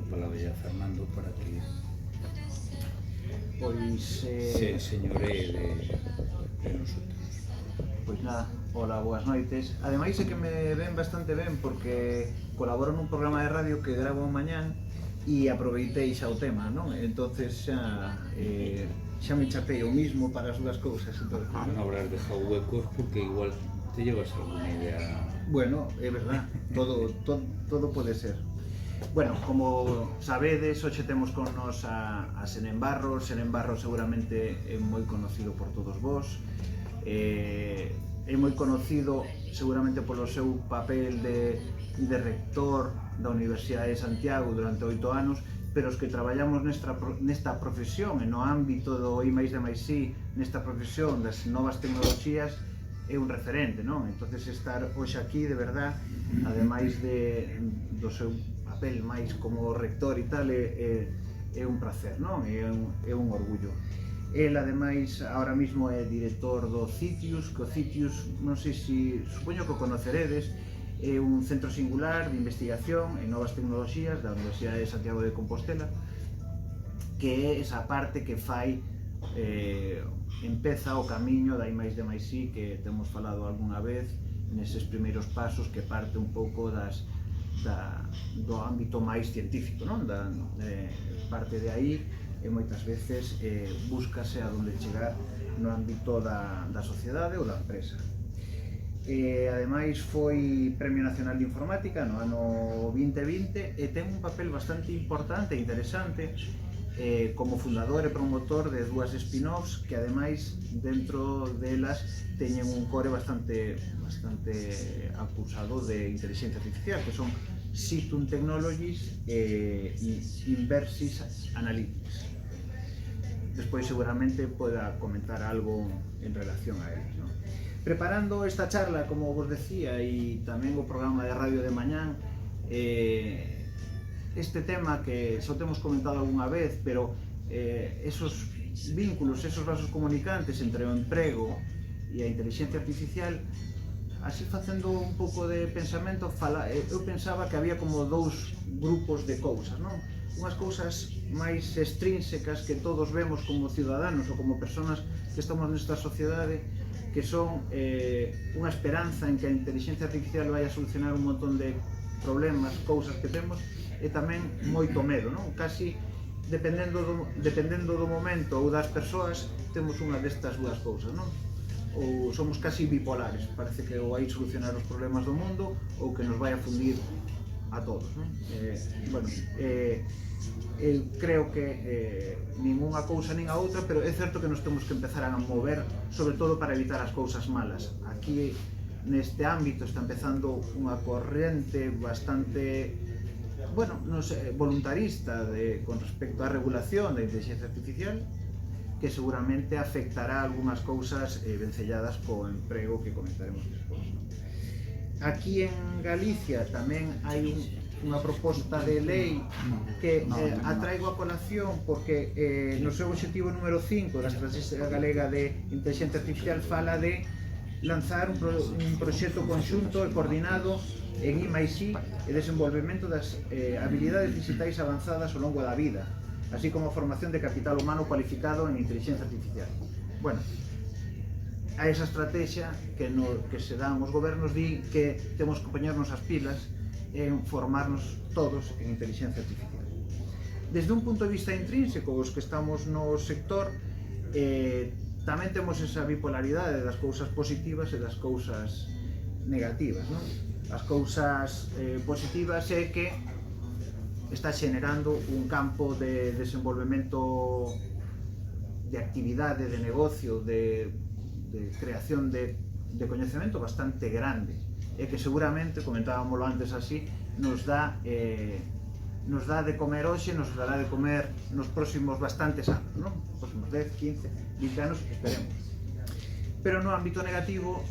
palabra a Fernando para que Pois, se señoree de nosotros. Pois nada, hola, boas noites. Ademais é que me ven bastante ben porque colaboro nun programa de radio que gravo mañán e aproveitei xa o tema, non? Entonces xa me chapei o mismo para as dúas cousas. Entonces, Non habrás dejado huecos porque igual te llevas alguna idea. bueno, é verdad, todo pode ser. Bueno, como sabedes, hoxe temos con nos a Senén Barros. Senén Barros seguramente é moi conocido por todos vós. É moi conocido seguramente polo seu papel de rector da Universidade de Santiago durante 8 anos, pero os que traballamos nesta profesión e no ámbito do I+D+I, nesta profesión das novas tecnoloxías, é un referente, non? Entonces estar hoxe aquí, de verdad, ademais do seu papel máis como rector e tal, é un placer, non? É un orgullo. El, ademais, ahora mismo é director do CITIUS, que o CITIUS, non sei se, supoño que o conoceredes, é un centro singular de investigación en novas tecnoloxías da Universidade de Santiago de Compostela, que é esa parte que fai, empeza o camiño da I+D+I que temos falado algunha vez, neses primeiros pasos que parte un pouco do ámbito máis científico, non? Parte de aí e moitas veces búscase a onde chegar no ámbito da sociedade ou da empresa. Ademais foi Premio Nacional de Informática no ano 2020 e ten un papel bastante importante e interesante como fundador e promotor de dúas spin-offs que ademais dentro delas teñen un core bastante acusado de inteligencia artificial, que son Systems Technologies e Inversis Analytics. Despois seguramente poda comentar algo en relación a eles, non? Preparando esta charla, como vos decía, e tamén o programa de radio de mañán, este tema que só temos comentado algunha vez, pero esos vínculos, esos vasos comunicantes entre o emprego e a inteligencia artificial, así facendo un pouco de pensamento, eu pensaba que había como dous grupos de cousas, non? Unhas cousas máis extrínsecas que todos vemos como ciudadanos ou como persoas que estamos nesta sociedade, que son unha esperanza en que a inteligencia artificial vai a solucionar un montón de problemas, cousas que temos, e tamén moito medo, non? Casi dependendo do momento ou das persoas, temos unha destas dúas cousas, non? Ou somos casi bipolares, parece que ou vai solucionar os problemas do mundo ou que nos vai a fundir a todos, non? Bueno, eu creo que nin unha cousa nin a outra, pero é certo que nos temos que empezar a mover, sobre todo para evitar as cousas malas. Aquí, neste ámbito, está empezando unha corrente bastante, bueno, non sei, voluntarista con respecto á regulación da inteligencia artificial, que seguramente afectará algunhas cousas vencelladas co emprego que comentaremos despois. Aquí en Galicia tamén hai unha proposta de lei que a traigo a colación porque no seu obxectivo número 5 da Estrategia Galega de Inteligencia Artificial fala de lanzar un proxecto conxunto e coordinado en I+I e desenvolvemento das habilidades digitais avanzadas ao longo da vida, así como a formación de capital humano cualificado en inteligencia artificial. Bueno, a esa estrategia que se dan os gobernos di que temos que poñernos as pilas en formarnos todos en inteligencia artificial. Desde un punto de vista intrínseco, os que estamos no sector, tamén temos esa bipolaridade das cousas positivas e das cousas negativas, non? As cousas positivas é que está xenerando un campo de desenvolvemento de actividade, de negocio, de creación de coñecemento bastante grande e que seguramente, comentábamoslo antes así, nos dá de comer hoxe, nos dará de comer nos próximos bastantes anos, non? Nos próximos 10, 15, 20 anos, esperemos. Pero no ámbito negativo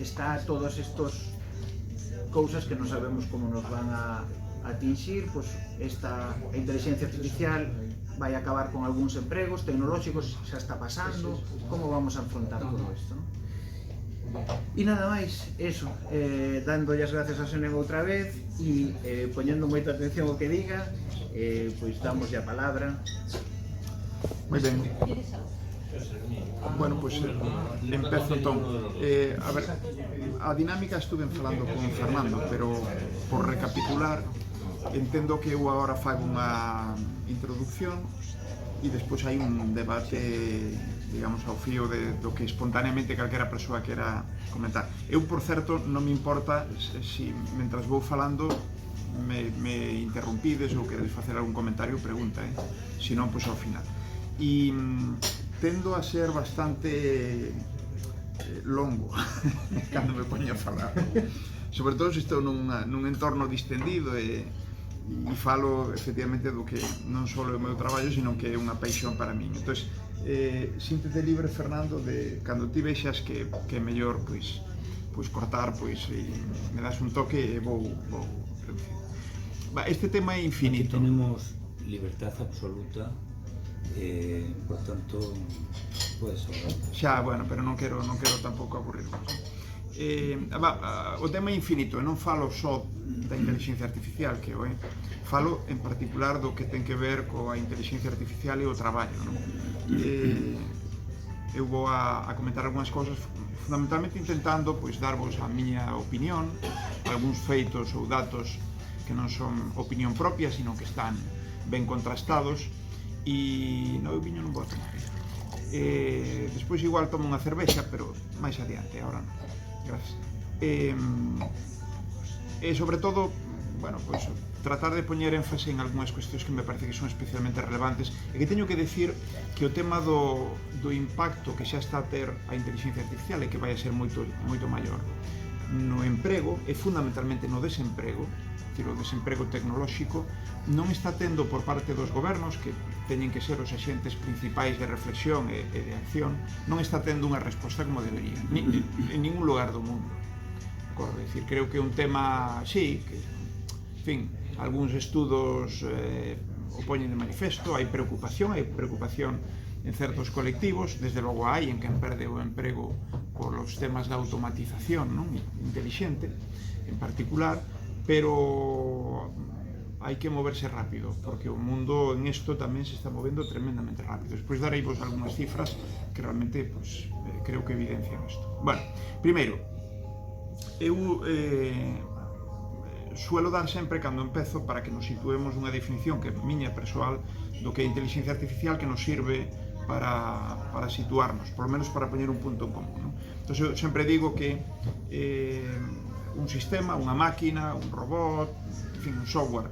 está todos estos cousas que non sabemos como nos van a atingir, pois esta inteligencia artificial vai acabar con algúns empregos tecnolóxicos, xa está pasando, como vamos a afrontar todo isto, non? E nada máis, eso, dando as gracias a Sonego outra vez e poñendo moita atención ao que diga, pois damos a palabra. Moi ben. Bueno, pois empezo entón. A ver, a dinámica estuve falando con Fernando, pero por recapitular, entendo que eu agora fago unha introducción e despois hai un debate, digamos, ao fío do que espontaneamente calquera persoa quera comentar. Eu, por certo, non me importa se mentras vou falando me interrumpides ou queredes facer algún comentario ou pregunta, se non, pois ao final. E tendo a ser bastante longo cando me poño a falar, sobre todo se estou nun entorno distendido e falo efectivamente do que non só é o meu traballo, sino que é unha paixón para min. Entón, síntete libre, Fernando, de cando ti vexas que é mellor pois cortar, pois me das un toque e vou reducir. Este tema é infinito. Aquí tenemos libertad absoluta, por tanto, puedes hablar. Xa, bueno, pero non quero tampouco aburrirvos. O tema é infinito, e non falo só da inteligencia artificial, que falo en particular do que ten que ver coa inteligencia artificial e o traballo, non? Eu vou a comentar algunhas cousas, fundamentalmente intentando pois darvos a miña opinión, algúns feitos ou datos que non son opinión propia, sino que están ben contrastados, e non, eu viño non vou a tomar. Despois igual tomo unha cervexa, pero máis adiante, agora non. Gracias. E sobre todo, bueno, pois tratar de poñer énfase en algunhas cuestións que me parece que son especialmente relevantes e que teño que decir que o tema do impacto que xa está a ter a inteligencia artificial e que vai a ser moito maior no emprego e fundamentalmente no desemprego, o desemprego tecnolóxico, non está tendo por parte dos gobernos, que teñen que ser os axentes principais de reflexión e de acción, non está tendo unha resposta como debería, en ningún lugar do mundo. Decir, creo que é un tema, sí, que, en fin, algúns estudos o poñen de manifesto, hai preocupación en certos colectivos, desde logo hai en quen perde o emprego polos temas da automatización, non? Inteligente, en particular, pero hai que moverse rápido, porque o mundo en isto tamén se está movendo tremendamente rápido. Despois dareivos algunhas cifras que realmente, pues, creo que evidencian isto. Bueno, primeiro, eu suelo dar sempre cando empezo para que nos situemos unha definición que é miña persoal do que é a inteligencia artificial, que nos sirve para situarnos, por lo menos para poñer un punto en común, ¿no? Entón, eu sempre digo que un sistema, unha máquina, un robot, en fin, un software,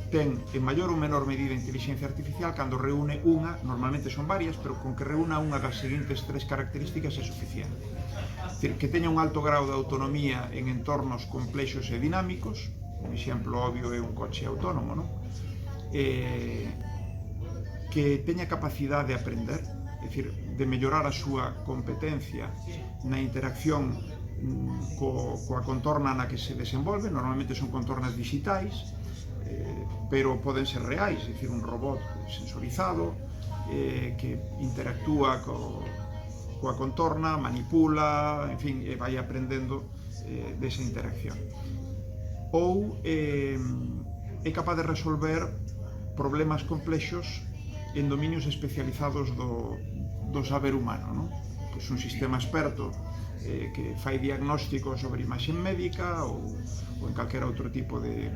ten en maior ou menor medida inteligencia artificial cando reúne unha, normalmente son varias, pero con que reúna unha das seguintes tres características é suficiente. É dicir, que teña un alto grau de autonomía en entornos complexos e dinámicos, un exemplo obvio é un coche autónomo, non? Que teña capacidade de aprender, é dicir, de mellorar a súa competencia na interacción coa contorna na que se desenvolve. Normalmente son contornas digitais, pero poden ser reais, é dicir, un robot sensorizado que interactúa coa contorna, manipula, en fin, e vai aprendendo desa interacción. Ou é capaz de resolver problemas complexos en dominios especializados do saber humano, non? Pois un sistema experto que fai diagnóstico sobre imaxe médica ou en calquera outro tipo de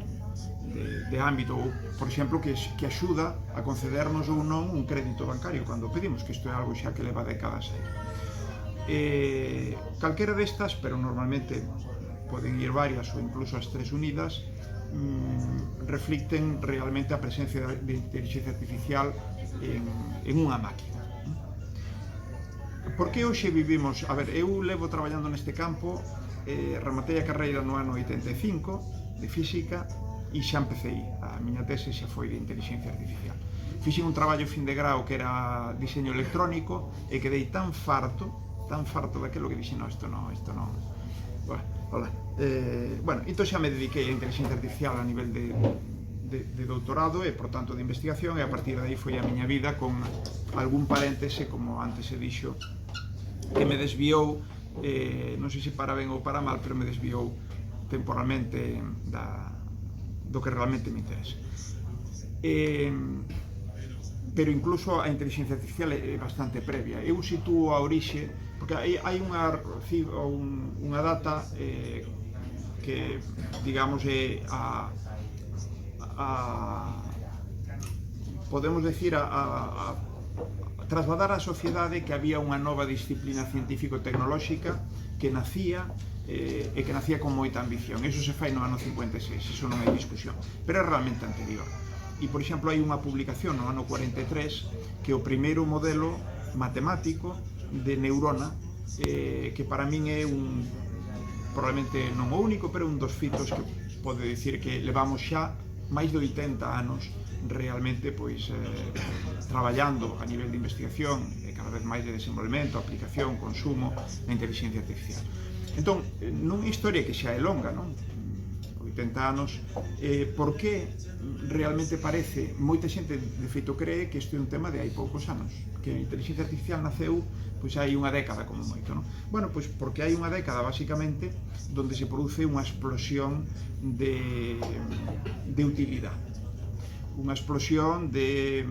ámbito, ou, por exemplo, que axuda a concedernos ou non un crédito bancario cando pedimos, que isto é algo xa que leva décadas aí. Calquera destas, pero normalmente poden ir varias ou incluso as tres unidas, reflicten realmente a presencia de inteligencia artificial en unha máquina. Por que hoxe vivimos? A ver, eu levo traballando neste campo, rematei a carreira no ano 85 de física e xa empecé, a miña tese xa foi de inteligencia artificial. Fixen un traballo fin de grau que era diseño electrónico e quedei tan farto daquilo que dixen, isto non. Bueno, entón xa me dediquei a inteligencia artificial a nivel de doutorado e, por tanto, de investigación, e a partir de aí foi a miña vida con algún paréntese, como antes se dixo, que me desviou non sei se para ben ou para mal, pero me desviou temporalmente do que realmente me interesa. Pero incluso a inteligencia artificial é bastante previa. Eu sitúo a orixe, porque hai unha data que, digamos, é podemos decir, a trasladar á sociedade que había unha nova disciplina científico-tecnolóxica que nacía e que nacía con moita ambición. Eso se fai no ano 56, eso non hai discusión, pero é realmente anterior. E, por exemplo, hai unha publicación no ano 43 que é o primeiro modelo matemático de neurona que para min é probablemente non o único, pero un dos fitos que pode dicir que levamos xa máis de 80 anos realmente traballando a nivel de investigación e cada vez máis de desenvolvemento, aplicación, consumo da inteligencia artificial. Entón, nunha historia que xa é longa, non? 80 anos, por que realmente parece, moita xente de feito cree que isto é un tema de hai poucos anos, que a inteligencia artificial naceu hai unha década como moito, non? Bueno, pois porque hai unha década basicamente donde se produce unha explosión de utilidade, unha explosión de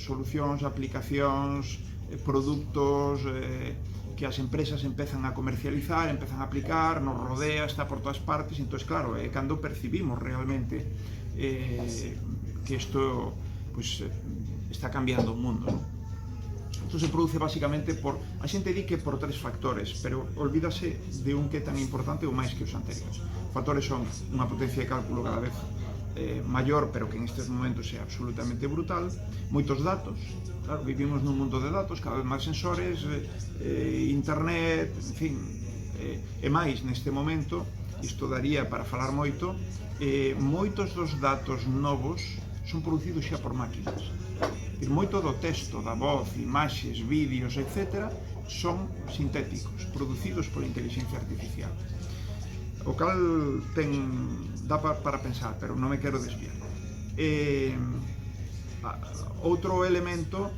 solucións, aplicacións, produtos que as empresas empezan a comercializar, empezan a aplicar, nos rodea, está por todas partes. Entón, claro, cando percibimos realmente que isto está cambiando o mundo, non? Isto se produce basicamente a xente di que por tres factores, pero olvídase de un que é tan importante ou máis que os anteriores. Os factores son unha potencia de cálculo cada vez maior, pero que en estes momentos é absolutamente brutal, moitos datos, claro, vivimos nun mundo de datos, cada vez máis sensores, internet, en fin, e máis neste momento, isto daría para falar moito, moitos dos datos novos son producidos xa por máquinas. Moito do texto, da voz, imaxes, vídeos, etc., son sintéticos, producidos por inteligencia artificial. O cal dá para pensar, pero non me quero desviar. Outro elemento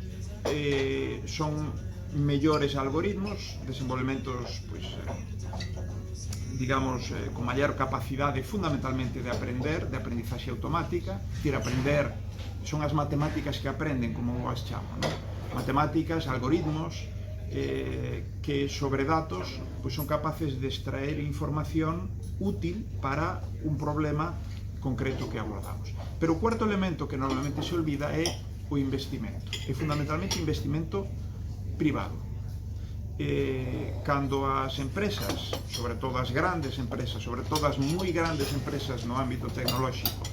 son mellores algoritmos, desenvolvementos, digamos, con maior capacidade fundamentalmente de aprender, de aprendizaxe automática, decir, aprender son as matemáticas que aprenden, como as chamo, non? Matemáticas, algoritmos, que sobre datos son capaces de extraer información útil para un problema concreto que abordamos. Pero o cuarto elemento que normalmente se olvida é o investimento, e fundamentalmente investimento privado. Cando as empresas, sobre todo as grandes empresas, sobre todo as moi grandes empresas no ámbito tecnolóxico,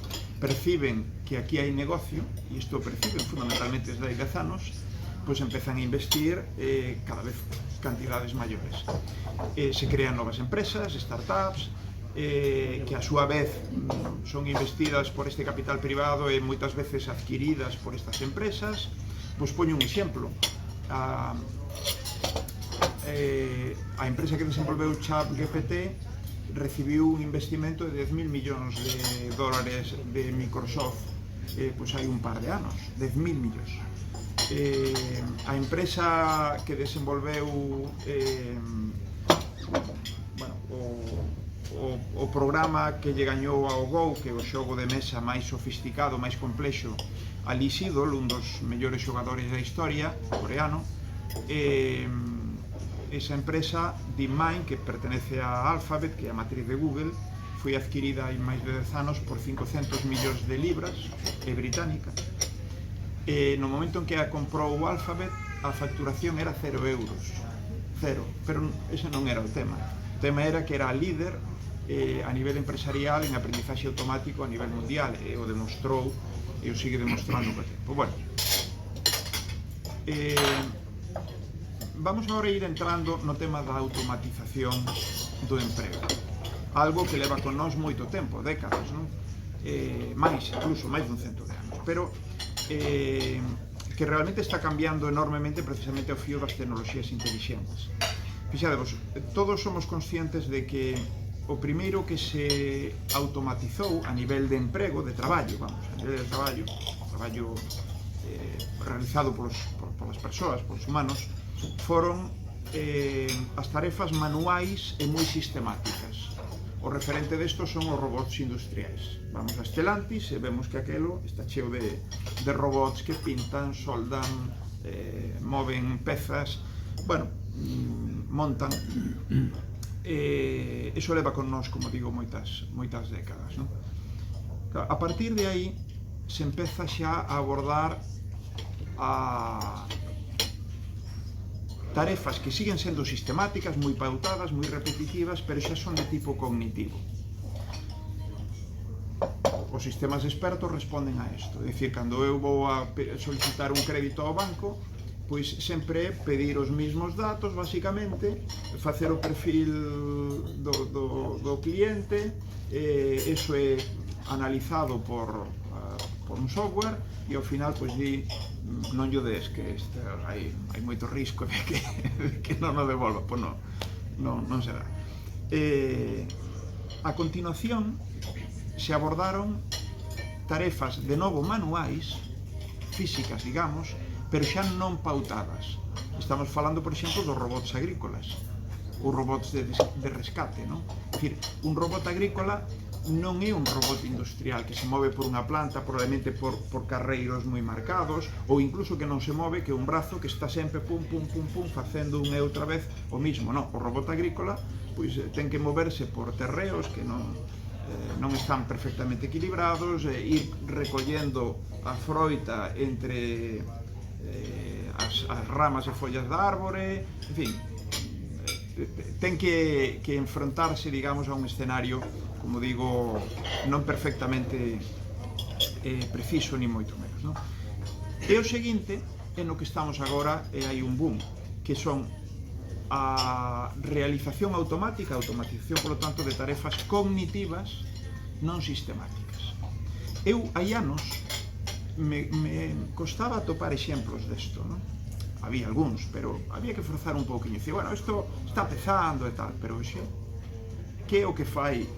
perciben que aquí hai negocio, e isto perciben fundamentalmente desde hai 10 anos, pois empezan a investir cada vez cantidades maiores. Se crean novas empresas, startups, que a súa vez son investidas por este capital privado e moitas veces adquiridas por estas empresas. Pois poño un exemplo. A empresa que desenvolveu ChatGPT recibiu un investimento de 10.000 millóns de dólares de Microsoft pois hai un par de anos, 10.000 millóns. A empresa que desenvolveu o programa que lle gañou ao Go, que é o xogo de mesa máis sofisticado, máis complexo, a Lee Sedol, un dos mellores xogadores da historia, coreano, esa empresa DeepMind, que pertenece a Alphabet, que é a matriz de Google, foi adquirida hai máis de 10 anos por 500 millóns de libras, é británica. No momento en que a comprou o Alphabet, a facturación era 0 euros. Cero. Pero ese non era o tema. O tema era que era a líder a nivel empresarial en aprendizaxe automático a nivel mundial, e o demostrou e o sigue demostrando co tempo. Bueno, vamos agora a ir entrando no tema da automatización do emprego, algo que leva con nós moito tempo, décadas, non? Incluso máis dun 100 de anos, pero que realmente está cambiando enormemente precisamente ao fío das tecnoloxías intelixentes. Fixadevos, todos somos conscientes de que o primeiro que se automatizou a nivel de emprego, de traballo, traballo realizado polas persoas, polos humanos, foron as tarefas manuais e moi sistemáticas. O referente desto son os robots industriais. Vamos a Stellantis e vemos que aquelo está cheo de robots que pintan, soldan, moven pezas, bueno, montan. Eso leva con nós, como digo, moitas décadas, non? A partir de aí se empeza xa a abordar a tarefas que siguen sendo sistemáticas, moi pautadas, moi repetitivas, pero xa son de tipo cognitivo. Os sistemas expertos responden a isto, é dicir, cando eu vou a solicitar un crédito ao banco, pois sempre pedir os mesmos datos, basicamente, facer o perfil do cliente, eso é analizado por un software e ao final pois di non lle des que hai moito risco de que non o devolva, pois non será. A continuación se abordaron tarefas de novo manuais, físicas, digamos, pero xa non pautadas. Estamos falando, por exemplo, dos robots agrícolas, os robots de rescate, non? É dicir, un robot agrícola non é un robot industrial que se move por unha planta, probablemente por carreiros moi marcados, ou incluso que non se move, que é un brazo que está sempre pum, pum, pum, pum, facendo unha e outra vez o mismo, non? O robot agrícola pois ten que moverse por terreos que non están perfectamente equilibrados, ir recollendo a froita entre as ramas e follas da árbore, en fin, ten que enfrontarse, digamos, a un escenario, como digo, non perfectamente preciso, ni moito menos, non? E o seguinte é no que estamos agora, e hai un boom, que son a realización automática, automatización, polo tanto, de tarefas cognitivas non sistemáticas. Eu, hai anos, me costaba atopar exemplos desto, non? Había algúns, pero había que forzar un pouquinho. Dicir, bueno, isto está empezando e tal, pero hoxe, que é o que fai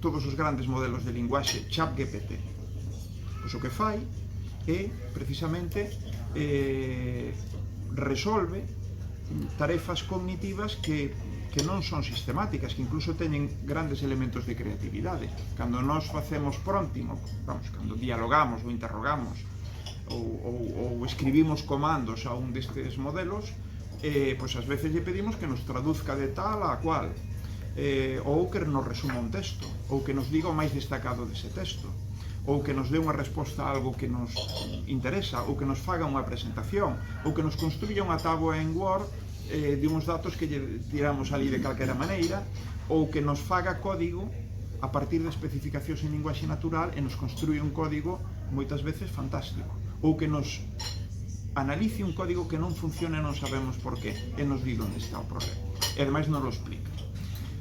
todos os grandes modelos de linguaxe ChatGPT? Pois o que fai é, precisamente, resolve tarefas cognitivas que non son sistemáticas, que incluso teñen grandes elementos de creatividade. Cando nós facemos prompting, cando dialogamos ou interrogamos ou escribimos comandos a un destes modelos, pois ás veces lle pedimos que nos traduzca de tal a cual, ou que nos resuma un texto, ou que nos diga o máis destacado dese texto, ou que nos dé unha resposta a algo que nos interesa, ou que nos faga unha presentación, ou que nos construya unha táboa en Word de uns datos que lle tiramos ali de calquera maneira, ou que nos faga código a partir de especificacións en linguaxe natural e nos construye un código moitas veces fantástico, ou que nos analice un código que non funciona e non sabemos por qué, e nos di onde está o problema, e ademais nos lo explica.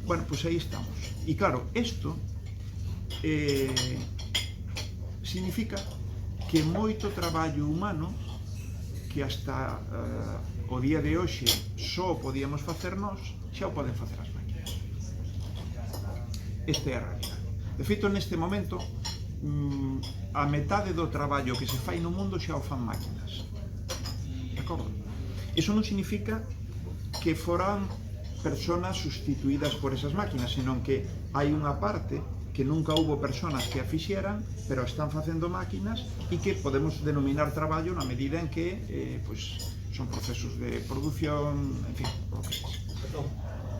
Bueno, pois aí estamos. E claro, isto significa que moito traballo humano que hasta o día de hoxe só podíamos facer nós, xa o poden facer as máquinas. Esta é a realidade. De feito, neste momento, a metade do traballo que se fai no mundo xa o fan máquinas. De acordo? Iso non significa que foran personas sustituídas por esas máquinas, senón que hai unha parte que nunca houbo personas que a fixeran, pero están facendo máquinas e que podemos denominar traballo na medida en que son procesos de producción, en fin, lo que es. Perdón,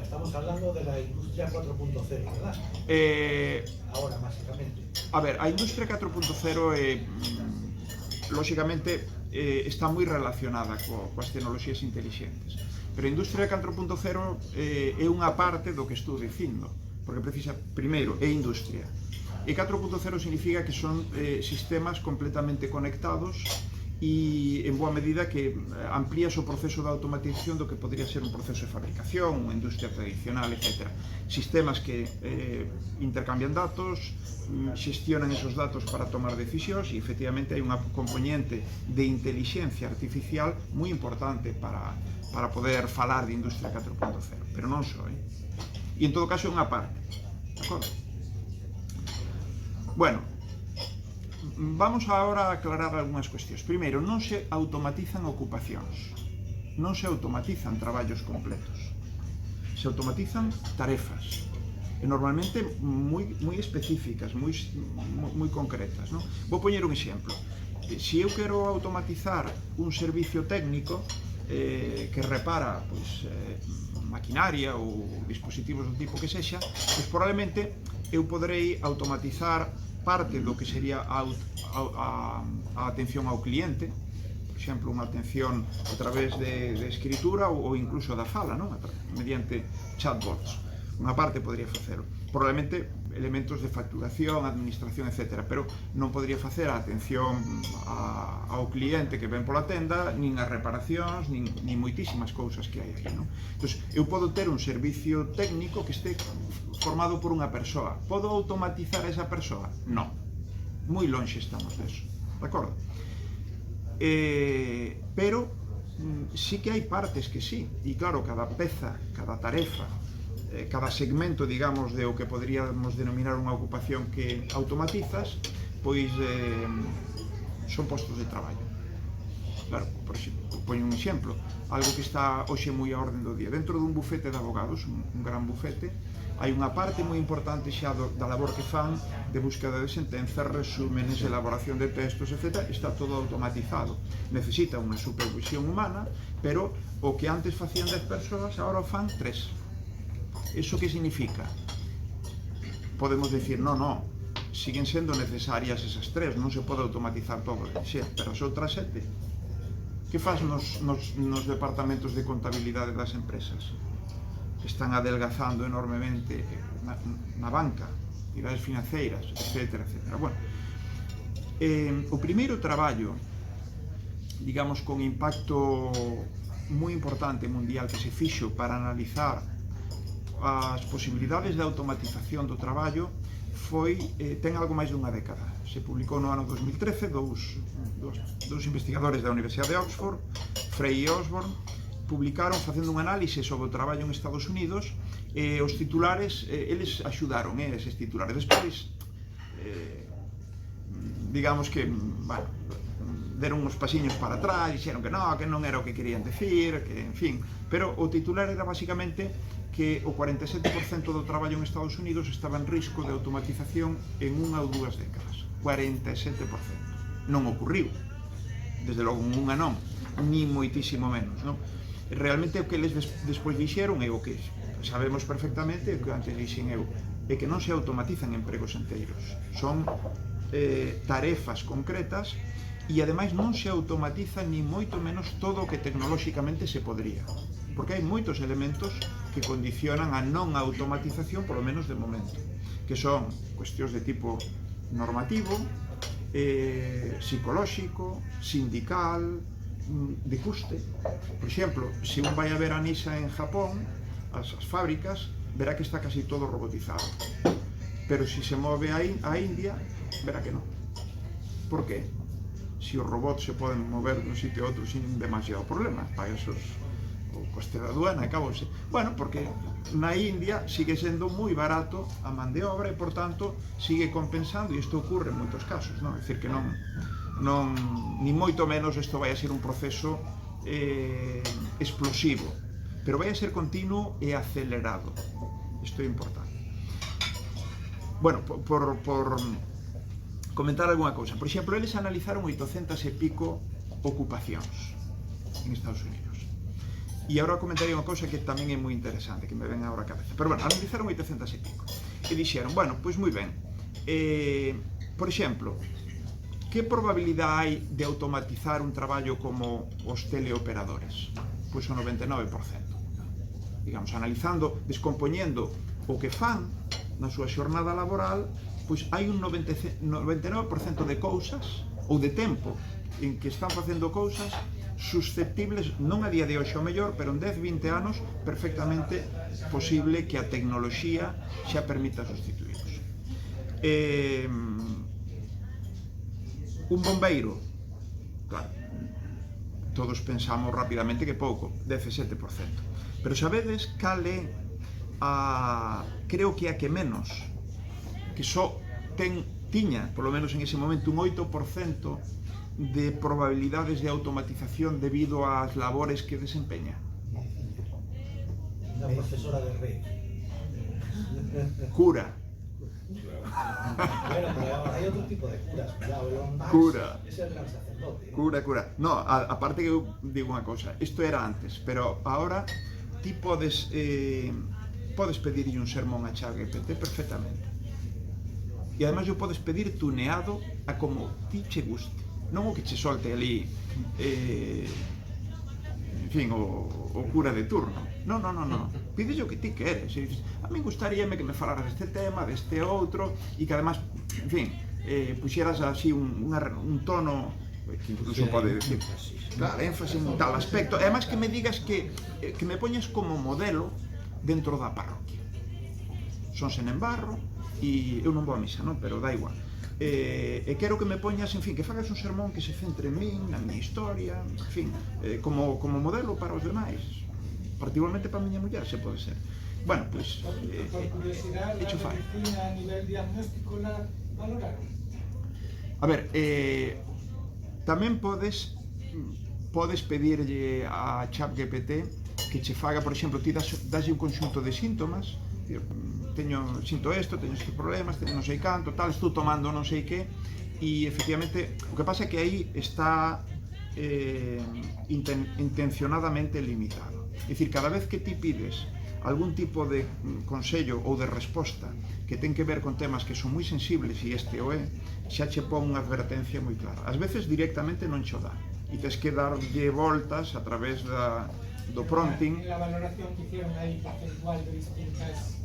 estamos hablando de la industria 4.0, ¿verdad? Ahora, básicamente. A ver, a industria 4.0 lóxicamente está moi relacionada coas tecnoloxías intelixentes, pero a industria 4.0 é unha parte do que estou dicindo, porque precisa, primeiro, é industria, e 4.0 significa que son sistemas completamente conectados e en boa medida que amplías o proceso de automatización do que podría ser un proceso de fabricación, unha industria tradicional, etc. Sistemas que intercambian datos, xestionan esos datos para tomar decisións e efectivamente hai unha componente de inteligencia artificial moi importante para poder falar de industria 4.0, pero non só, e en todo caso é unha parte, de acordo? Bueno, vamos agora a aclarar algunhas cuestións. Primeiro, non se automatizan ocupacións. non se automatizan traballos completos, se automatizan tarefas, e normalmente moi específicas, moi concretas, non? Vou poñer un exemplo. Se eu quero automatizar un servicio técnico que repara maquinaria ou dispositivos do tipo que sexa, pois probablemente eu poderei automatizar parte do que sería a atención ao cliente, por exemplo, unha atención a través de escritura ou incluso da fala, non? Mediante chatbots. Unha parte podría facelo. Probablemente elementos de facturación, administración, etc. Pero non podría facer a atención ao cliente que ven pola tenda, nin as reparacións, nin moitísimas cousas que hai aí, non? Entón, eu podo ter un servicio técnico que este formado por unha persoa. Podo automatizar esa persoa? Non. Moi lonxe estamos deso. De acordo? Pero sí que hai partes que sí. E claro, cada peza, cada tarefa, cada segmento, digamos, de o que poderíamos denominar unha ocupación que automatizas, pois son postos de traballo. Claro, por exemplo, poño un exemplo, algo que está hoxe moi a orden do día. Dentro dun bufete de abogados, un gran bufete, hai unha parte moi importante xa da labor que fan de búsqueda de sentenzas, resúmenes, elaboración de textos, etc. Está todo automatizado. Necesita unha supervisión humana, pero o que antes facían 10 persoas, agora o fan 3. Iso que significa? Podemos decir, non, siguen sendo necesarias esas 3, non se pode automatizar todo, pero as outras 7, que faz nos departamentos de contabilidade das empresas? Están adelgazando enormemente na banca, entidades financeiras, etc. Bueno, o primeiro traballo, digamos, con impacto moi importante mundial que se fixo para analizar as posibilidades de automatización do traballo ten algo máis dunha década. Se publicou no ano 2013, dous investigadores da Universidade de Oxford, Frey e Osborne, publicaron facendo un análise sobre o traballo en Estados Unidos, e os titulares, eles axudaron, eses titulares. Despois, digamos que, bueno, deron uns pasiños para atrás, dixeron que non era o que querían decir, que, en fin, pero o titular era basicamente que o 47% do traballo en Estados Unidos estaba en risco de automatización en 1 ou 2 décadas. 47%. Non ocurriu, desde logo unha non, ni moitísimo menos, non? Realmente o que eles despois dixeron é o que sabemos perfectamente, o que antes dixen eu, é que non se automatizan empregos enteiros, son tarefas concretas, e ademais non se automatiza ni moito menos todo o que tecnolóxicamente se podría, porque hai moitos elementos que condicionan a non automatización, polo menos de momento, que son cuestións de tipo normativo, psicolóxico, sindical, de custe. Por exemplo, se un vai a ver a Nissan en Japón, as fábricas, verá que está casi todo robotizado, pero se se move a India, verá que non. Por qué? Se os robots se poden mover dun sitio a outro sin demasiado problema, pagas o coste da aduana e acabose. Bueno, porque na India sigue sendo moi barato a man de obra e, por tanto, sigue compensando, e isto ocurre en moitos casos, non? É dicir, que non, ni moito menos isto vai a ser un proceso explosivo, pero vai a ser continuo e acelerado. Isto é importante. Bueno, por comentar algunha cousa, por exemplo, eles analizaron 800 e pico ocupacións en Estados Unidos. E agora comentaría unha cousa que tamén é moi interesante, que me ven agora a cabeza. Pero bueno, analizaron 800 e pico. E dixeron, bueno, pois moi ben. Por exemplo, que probabilidade hai de automatizar un traballo como os teleoperadores? Pois o 99%. Digamos, analizando, descompoñendo o que fan na súa xornada laboral, pois hai un 99% de cousas, ou de tempo, en que están facendo cousas susceptibles, non a día de hoxe ao mellor, pero en 10-20 anos, perfectamente posible que a tecnoloxía xa permita sustituirlos. Un bombeiro, claro, todos pensamos rapidamente que pouco, 17%. Pero sabedes cal é creo que a que menos, que só tiña, polo menos en ese momento, un 8% de probabilidades de automatización debido ás labores que desempeña. Una profesora de rey. Cura. Bueno, pero hay otro tipo de curas, cuidado, Elon Musk Cura. es el gran sacerdote. Cura. No, aparte que eu digo unha cosa, isto era antes, pero ahora ti podes pedirlle un sermón a ChatGPT perfectamente. E ademais eu podes pedir tuneado a como ti che guste, non o que che solte ali en fin, o cura de turno. Non. Pides o que ti queres. E dices, a mí gustaríame que me falaras deste tema, deste outro, e que además, en fin, puxeras así un tono que incluso pode decir, claro, énfasis en tal aspecto, e además que me digas que me poñas como modelo dentro da parroquia. Son sen embarro, e eu non vou a misa, non? Pero dá igual. E quero que me poñas, en fin, que fagas un sermón que se centre en min, na miña historia, en fin, como modelo para os demais, particularmente para a miña muller, se pode ser. Bueno, pois, hecho fai. A nivel diagnóstico la valoraron? A ver, tamén podes pedirlle a ChatGPT que che faga, por exemplo, ti daslle un conxunto de síntomas, sinto isto, teño estes problemas, teño non sei canto, tal, estou tomando non sei que, e efectivamente o que pasa é que aí está intencionadamente limitado. É dicir, cada vez que ti pides algún tipo de consello ou de resposta que ten que ver con temas que son moi sensibles, e este o é, xa che pon unha advertencia moi clara. Ás veces directamente non cho dá, e tens que darlle voltas a través do prompting. En la valoración que hicieron aí porcentual de distintas...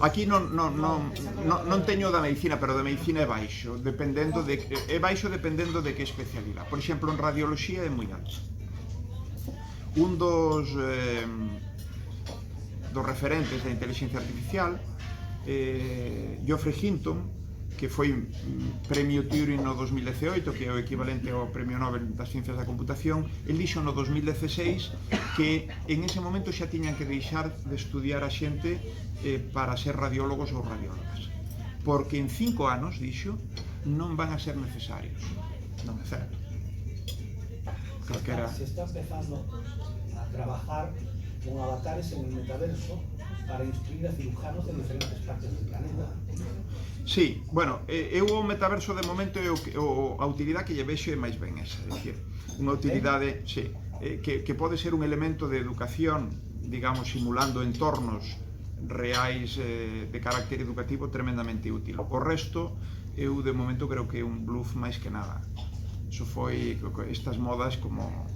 Aquí non teño da medicina, pero da medicina é baixo, dependendo de que especialidade. Por exemplo, en radioloxía é moi alto. Un dos referentes da inteligencia artificial, Geoffrey Hinton, que foi premio Turing no 2018, que é o equivalente ao premio Nobel das Ciencias da Computación, el dixo no 2016 que en ese momento xa tiñan que deixar de estudiar a xente para ser radiólogos ou radiólogas, porque en 5 anos, dixo, non van a ser necesarios. Non é certo. Se está empezando a trabajar con avatares en el metaverso para instruir a cirujanos de diferentes partes del planeta. Sí, bueno, eu o metaverso de momento a utilidade que lle vexo é máis ben esa, é dicir, unha utilidade, sí, que pode ser un elemento de educación, digamos, simulando entornos reais de carácter educativo tremendamente útil. O resto, eu de momento creo que é un bluff máis que nada. Iso foi estas modas como,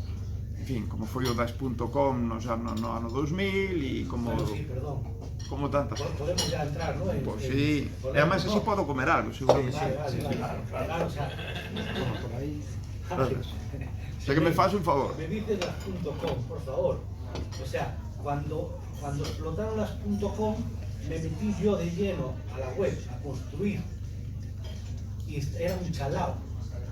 en fin, como foi o das.com no ano 2000 e como... Bueno, sí, perdón. Como tantas. Podemos ya entrar, ¿no? Pues sí, e además así puedo comer algo, seguramente. Claro, o sea... Por aí... O sea que me faz un favor. Me dices las .com, por favor. O sea, cuando explotaron las .com, me metí yo de lleno a la web a construir. Y era un chalao.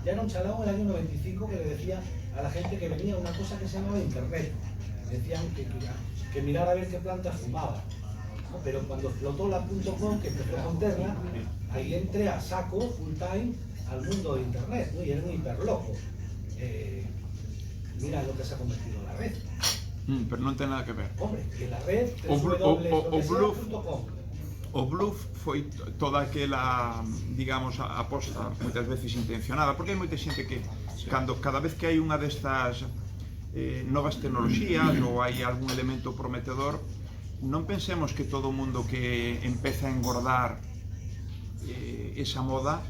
Ya era un chalao en el año 95 que le decía a la gente que venía una cosa que se llamaba internet. Decían que mirara a ver qué plantas fumaba. ¿No? Pero cuando explotó la .com, que empezó con Terra, ahí entré a saco, full time, al mundo de internet, ¿no? Y era un hiperloco. Mira lo que se ha convertido en la red. Pero non ten nada que ver. Hombre, que la red, o bluff foi toda aquela, digamos, aposta moitas veces intencionada, porque hai moita xente que cada vez que hai unha destas novas tecnoloxías ou hai algún elemento prometedor, non pensemos que todo o mundo que empeza a engordar esa moda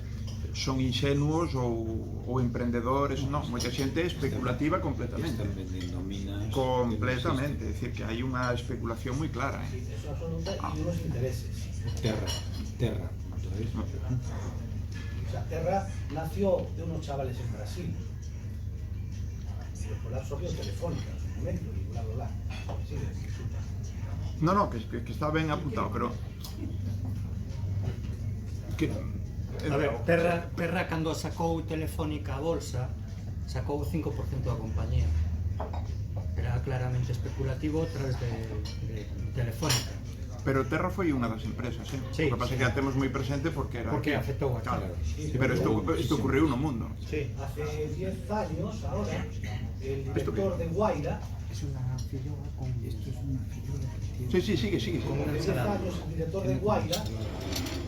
son ingenuos ou emprendedores, non, moita xente é especulativa completamente. Están vendendo minas. Completamente, é dicir, que hai unha especulación moi clara. Sí, eso absoluta y unos intereses. Terra. ¿Sabes? O sea, Terra nació de unos chavales en Brasil. Pero por la propia telefónica, en su momento, y bla, bla, bla. Sí, disculpa. No, que está ben apuntado, pero... A ver, Terra cando sacou Telefónica a bolsa, sacou o 5% da compañía. Era claramente especulativo tras de Telefónica. Pero Terra foi unha das empresas, Sí, o que pasa é que a temos moi presente porque era Porque aquí. afectou aquí. Claro. Pero isto ocurriu no mundo. Sí. Hace 10 años ahora, el ¿Esto qué? director de Guaira, Es una fillora con... Esto es una fillora que tiene... Sí, sí, sigue. hace 10 años el director de Guaira,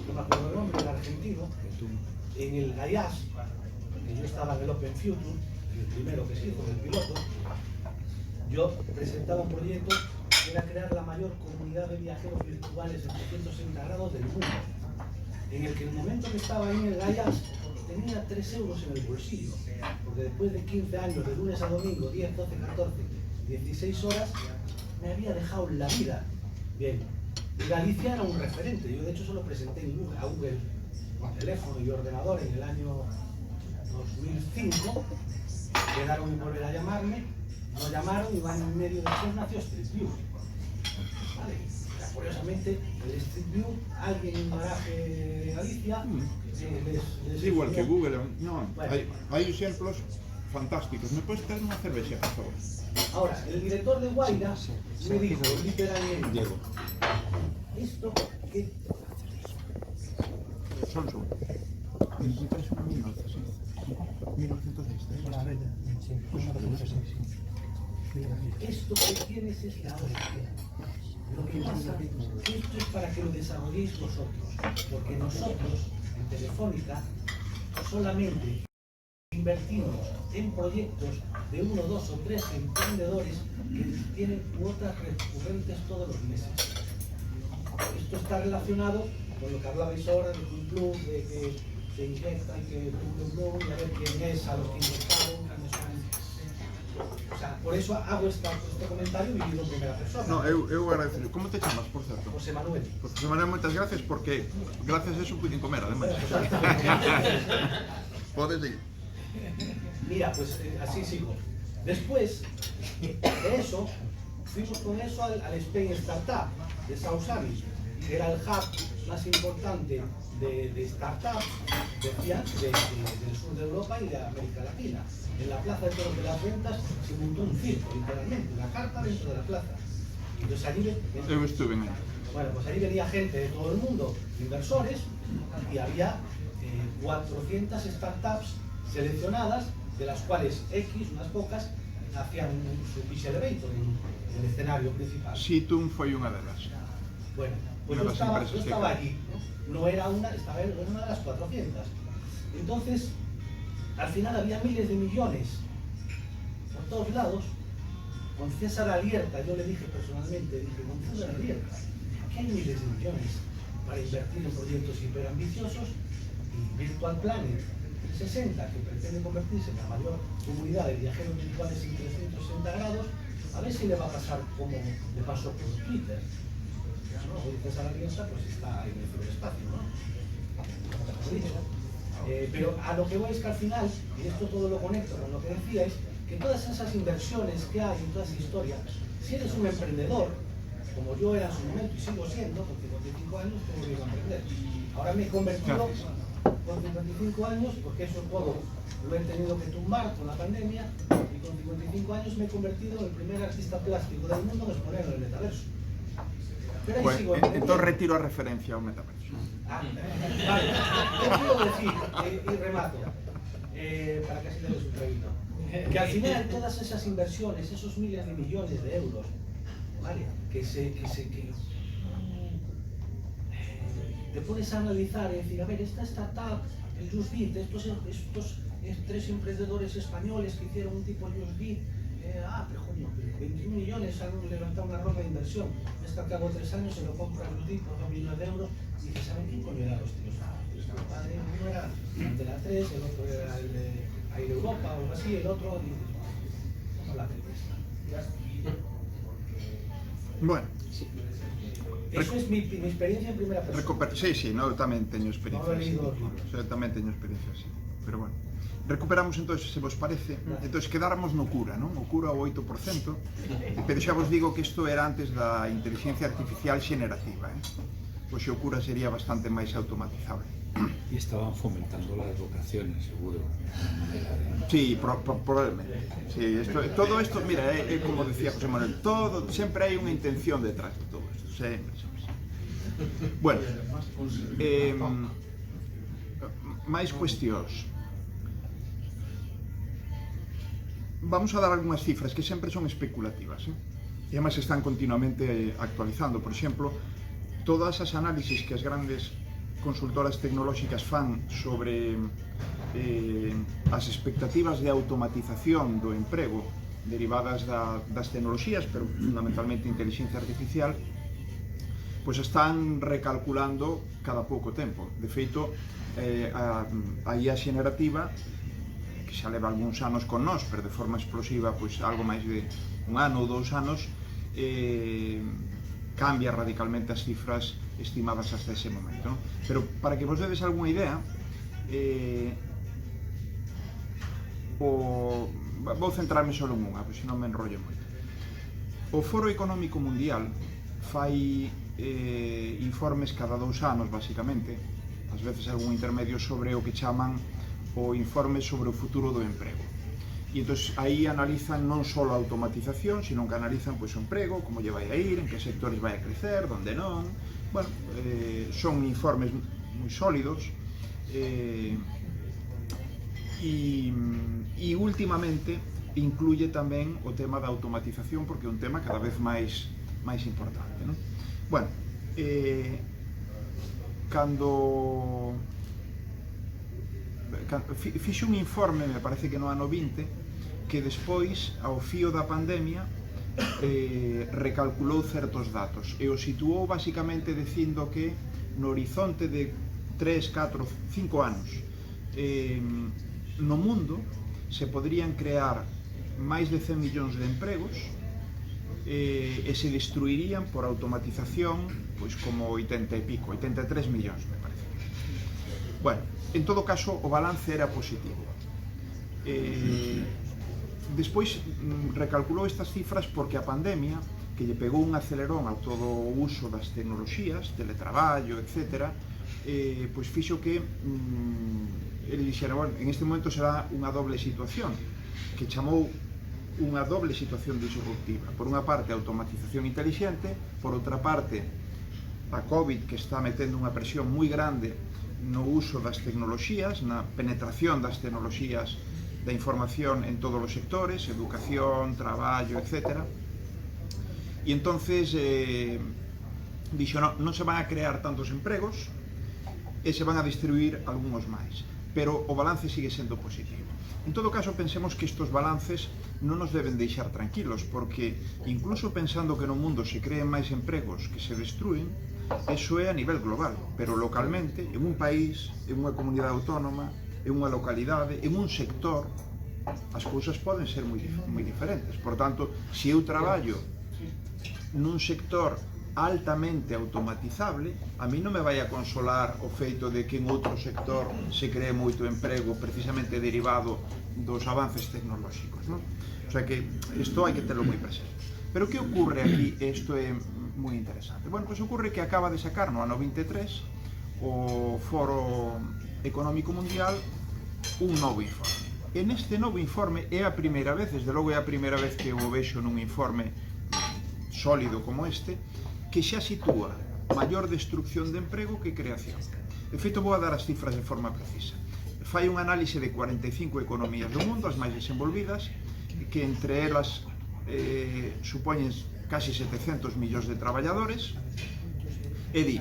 no me acuerdo el nombre, el argentino, en el GAIAS, que yo estaba en el Open Future, el primero que se hizo, el piloto, yo presentaba un proyecto que era crear la mayor comunidad de viajeros virtuales en 360 grados del mundo, en el que en el momento que estaba ahí en el GAIAS tenía 3 euros en el bolsillo, porque después de 15 años, de lunes a domingo, 10, 12, 14, 16 horas, me había dejado la vida. Bien, y Galicia era un referente, yo de hecho solo presenté en Google, a Google con teléfono y ordenador en el año 2005, quedaron en volver a llamarme, no llamaron y van en medio después nació Street View. ¿Vale? O sea, curiosamente, el Street View, alguien en un garaje de Galicia, les Igual que enseñó. Google, no, hai exemplos fantásticos. Me podes traer unha cervexa, por favor? Ahora, el director de Guaira me dijo literalmente, Diego. esto que Son. Necesitas un 1906. esto que tienes es la hora. Lo que pasa es que esto es para que lo desarrolléis vosotros, porque nosotros en Telefónica solamente invertimos en proyectos de 1, 2 o 3 emprendedores que tienen cuotas recurrentes todos los meses. Esto está relacionado con lo que hablabais ahora de un club, de que se inyecta y que Blue, y a ver quién es, a los que inyectaron, quiénes son. O sea, por eso hago este comentario vivido en primera persona. No, eu agradecer. Como te chamas, por certo? José Manuel. Pues José Manuel, moitas gracias porque gracias a eso puiden comer, además. Podes ir. Mira, pues así sigo. Después de eso, fuimos con eso al Spain Startup de Sausavi, que era el hub más importante de startups del sur de Europa y de América Latina. En la Plaza de Toros de las Ventas se montó un circo, literalmente, una carpa dentro de la plaza. Entonces allí, Eu estuve en aí. bueno, pues allí venía gente de todo el mundo, inversores, y había 400 startups seleccionadas, de las cuales X, unas pocas, hacían su pitch elevator en el escenario principal. Situn foi unha delas. Bueno, pues Una yo de las estaba empresas que allí, ¿no? No era una, estaba en una de las 400. Entonces, al final había miles de millones por todos lados. Con César Alierta, yo le dije personalmente, con César Alierta, aquí hay miles de millones para invertir en proyectos hiperambiciosos y Virtual Planet 360, que pretende convertirse en la mayor comunidad de viajeros virtuales en 360 grados, a ver si le va a pasar como le pasó por Twitter. ¿No? Hoy César Alierta pues está en el ciberespacio, ¿no? Pero a lo que voy es que al final, y esto todo lo conecto con lo que decíais, que todas esas inversiones que hay en toda esa historia, si eres un emprendedor, como yo era en su momento y sigo siendo, con 55 años tengo que ir a emprender. Ahora me he convertido con 55 años, porque eso todo lo he tenido que tumbar con la pandemia, y con 55 años me he convertido en el primer artista plástico del mundo en exponer en el metaverso. Pero ahí Pues, sigo emprendiendo. entón retiro a referencia ao metaverso. Vale, yo quiero decir, y remato, para que así le des un traguito, que al final todas esas inversiones, esos miles de millones de euros, ¿vale? Que te pones a analizar y decir, a ver, esta startup, el JustBit, estos 3 emprendedores españoles que hicieron un tipo JustBit, pero coño, 21 millones han levantado una ronda de inversión, esto al cabo de 3 años se lo compra JustBit por 2 millones de euros, y dices, ¿saben quién coño eran los tíos? El padre, uno era de la 3, el otro era el de Air Europa o algo así, el otro, no la película. Bueno, Eso es mi experiencia en primera persona. sí, no, eu tamén teño experiencia. No he leído os libros. Eu tamén teño experiencia así. Pero bueno, recuperamos entonces, se vos parece, entonces quedáramos no cura, non? O cura o 8%, pero xa vos digo que isto era antes da inteligencia artificial xenerativa, Pois o cura sería bastante máis automatizable. Y estaban fomentando las vocaciones, seguro. Sí, probablemente. Sí, todo esto, mira, como decía José Manuel, sempre hai unha intención detrás de todo isto, sempre. Bueno, máis cuestións. Vamos a dar algunhas cifras que sempre son especulativas, e además están continuamente actualizando. Por exemplo, todas as análisis que as grandes consultoras tecnolóxicas fan sobre as expectativas de automatización do emprego derivadas das tecnoloxías, pero fundamentalmente inteligencia artificial, pois están recalculando cada pouco tempo. De feito, a IA xenerativa, que xa leva algúns anos con nós, pero de forma explosiva, pois algo máis de un ano ou 2 anos, cambia radicalmente as cifras estimadas hasta ese momento, non? Pero para que vos dedes algunha idea, vou centrarme só en unha, pois senón me enrollo moito. O Foro Económico Mundial fai informes cada 2 anos, basicamente, ás veces algún intermedio, sobre o que chaman o informe sobre o futuro do emprego. E entón aí analizan non só a automatización, sino que analizan pois, o emprego, como lle vai a ir, en que sectores vai a crecer, onde non. Bueno, son informes moi sólidos, e últimamente incluye tamén o tema da automatización, porque é un tema cada vez máis importante, non? Bueno, cando fixe un informe, me parece que no ano 20, que despois, ao fío da pandemia, recalculou certos datos e o situou basicamente dicindo que no horizonte de 3, 4, 5 anos no mundo se poderían crear máis de 100 millóns de empregos e se destruirían por automatización pois como 80 e pico, 83 millóns me parece. Bueno, en todo caso o balance era positivo. Despois recalculou estas cifras porque a pandemia, que lle pegou un acelerón a todo o uso das tecnoloxías, teletraballo, etc., pois fixo que ele dixera, bueno, en este momento será unha doble situación, que chamou unha doble situación disruptiva. Por unha parte, a automatización inteligente, por outra parte, a COVID, que está metendo unha presión moi grande no uso das tecnoloxías, na penetración das tecnoloxías da información en todos os sectores, educación, traballo, etc. E entonces dixo, non se van a crear tantos empregos e se van a distribuir algúns máis, pero o balance sigue sendo positivo. En todo caso, pensemos que estes balances non nos deben deixar tranquilos, porque incluso pensando que no mundo se creen máis empregos que se destruen, eso é a nivel global, pero localmente, en un país, en unha comunidade autónoma, en unha localidade, en un sector, as cousas poden ser moi diferentes. Por tanto, se eu traballo nun sector altamente automatizable, a mí non me vai a consolar o feito de que en outro sector se cree moito emprego precisamente derivado dos avances tecnolóxicos, non? O sea que isto hai que terlo moi presente. Pero que ocorre aquí? Isto é moi interesante. Bueno, pois ocorre que acaba de sacar no ano 23 o Foro Económico Mundial un novo informe. En este novo informe é a primeira vez, desde logo é a primeira vez que o vexo nun informe sólido como este, que xa sitúa maior destrucción de emprego que creación. De feito, vou a dar as cifras de forma precisa. Fai un análise de 45 economías do mundo, as máis desenvolvidas, que entre elas supoñen casi 700 millóns de traballadores, e di,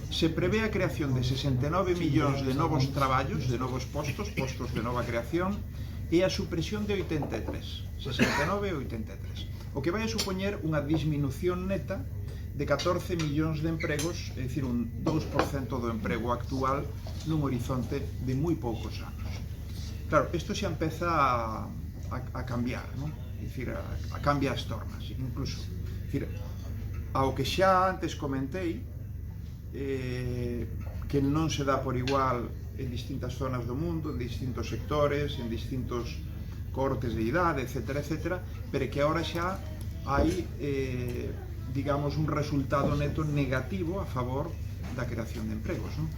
se prevé a creación de 69 millóns de novos traballos, de novos postos de nova creación, e a supresión de 83, 69 e 83, o que vai a supoñer unha disminución neta de 14 millóns de empregos, é dicir, un 2% do emprego actual nun horizonte de moi poucos anos. Claro, isto xa empeza a cambiar, non? É dicir, a cambiar as tornas, incluso. É dicir, ao que xa antes comentei, que non se dá por igual en distintas zonas do mundo, en distintos sectores, en distintos cortes de idade, etc., etc., pero que agora xa hai, digamos, un resultado neto negativo a favor da creación de empregos, non?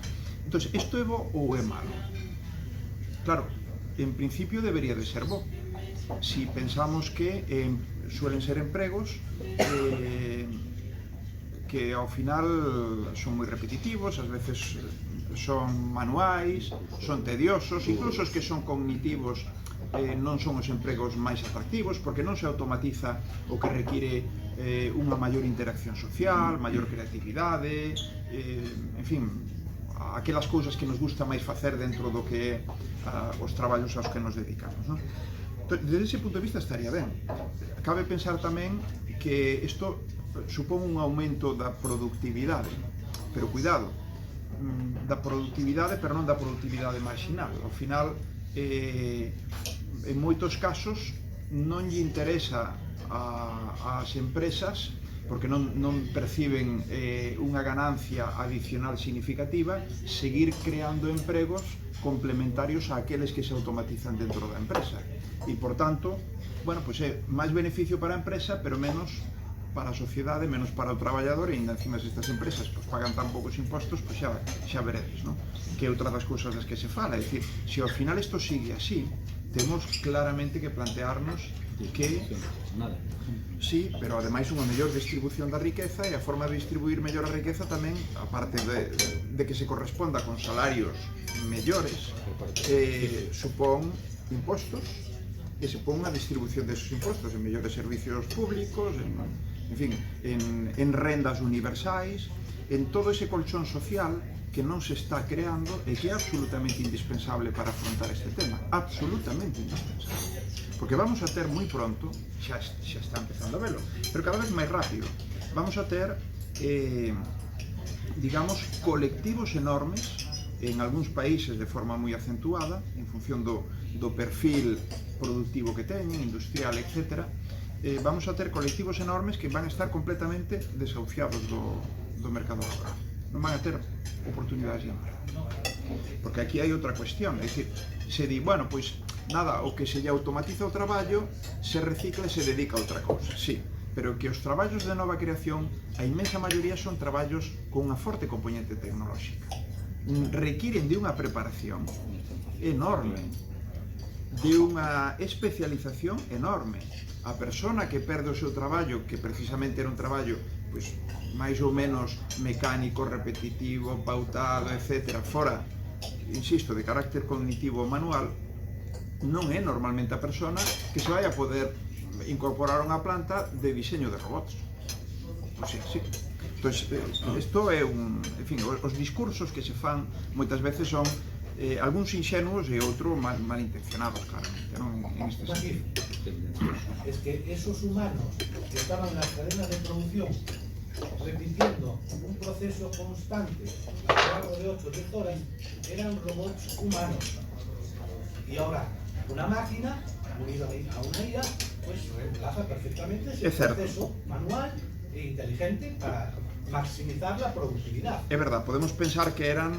Entón, isto é bo ou é malo? Claro, en principio debería de ser bo. Si pensamos que suelen ser empregos que ao final son moi repetitivos, ás veces son manuais, son tediosos, incluso os que son cognitivos non son os empregos máis atractivos porque non se automatiza o que require unha maior interacción social, maior creatividade, en fin, aquelas cousas que nos gusta máis facer dentro do que é os traballos aos que nos dedicamos, non? Desde ese punto de vista estaría ben. Cabe pensar tamén que isto supón un aumento da productividade, pero cuidado, da productividade, pero non da productividade marginal. Ao final, en moitos casos, non lle interesa ás empresas, porque non perciben unha ganancia adicional significativa, seguir creando empregos complementarios a aqueles que se automatizan dentro da empresa. E, por tanto, bueno, pois é máis beneficio para a empresa, pero menos para a sociedade, menos para o traballador, e ainda encima se estas empresas pues, pagan tan poucos impostos, pues xa veredes, ¿no? Que é outra das cousas das que se fala, é dicir, se ao final isto sigue así, temos claramente que plantearnos que sí, pero ademais unha mellor distribución da riqueza, e a forma de distribuir mellor a riqueza tamén, aparte de que se corresponda con salarios mellores, supón impostos, e supón unha distribución desos impostos en mellores servicios públicos, en fin, en rendas universais, en todo ese colchón social que non se está creando e que é absolutamente indispensable para afrontar este tema, absolutamente indispensable, porque vamos a ter moi pronto, xa está empezando a velo, pero cada vez máis rápido, vamos a ter, digamos, colectivos enormes, en algúns países de forma moi acentuada, en función do perfil productivo que teñen, industrial, etc. Vamos a ter colectivos enormes que van a estar completamente desahuciados do mercado laboral. Non van a ter oportunidades de emprego. Porque aquí hai outra cuestión, é dicir, se di, bueno, pois, nada, o que se lle automatiza o traballo, se recicla e se dedica a outra cousa, sí, pero que os traballos de nova creación, a inmensa maioría son traballos con unha forte componente tecnolóxica. Requiren de unha preparación enorme, de unha especialización enorme. A persona que perde o seu traballo, que precisamente era un traballo pois, máis ou menos mecánico, repetitivo, pautado, etc., fora, insisto, de carácter cognitivo ou manual, non é normalmente a persona que se vai a poder incorporar a unha planta de diseño de robots. Pois sí. Entón, isto é un... En fin, os discursos que se fan moitas veces son algúns inxenuos e outros malintencionados, claramente, non? En este sentido. Es que esos humanos que estaban en las cadenas de producción repitiendo un proceso constante a lo largo de 8 o 10 horas eran robots humanos. Y ahora, una máquina unida a una IA, pues reemplaza perfectamente ese proceso manual e inteligente para maximizar la productividad. É verdad, podemos pensar que eran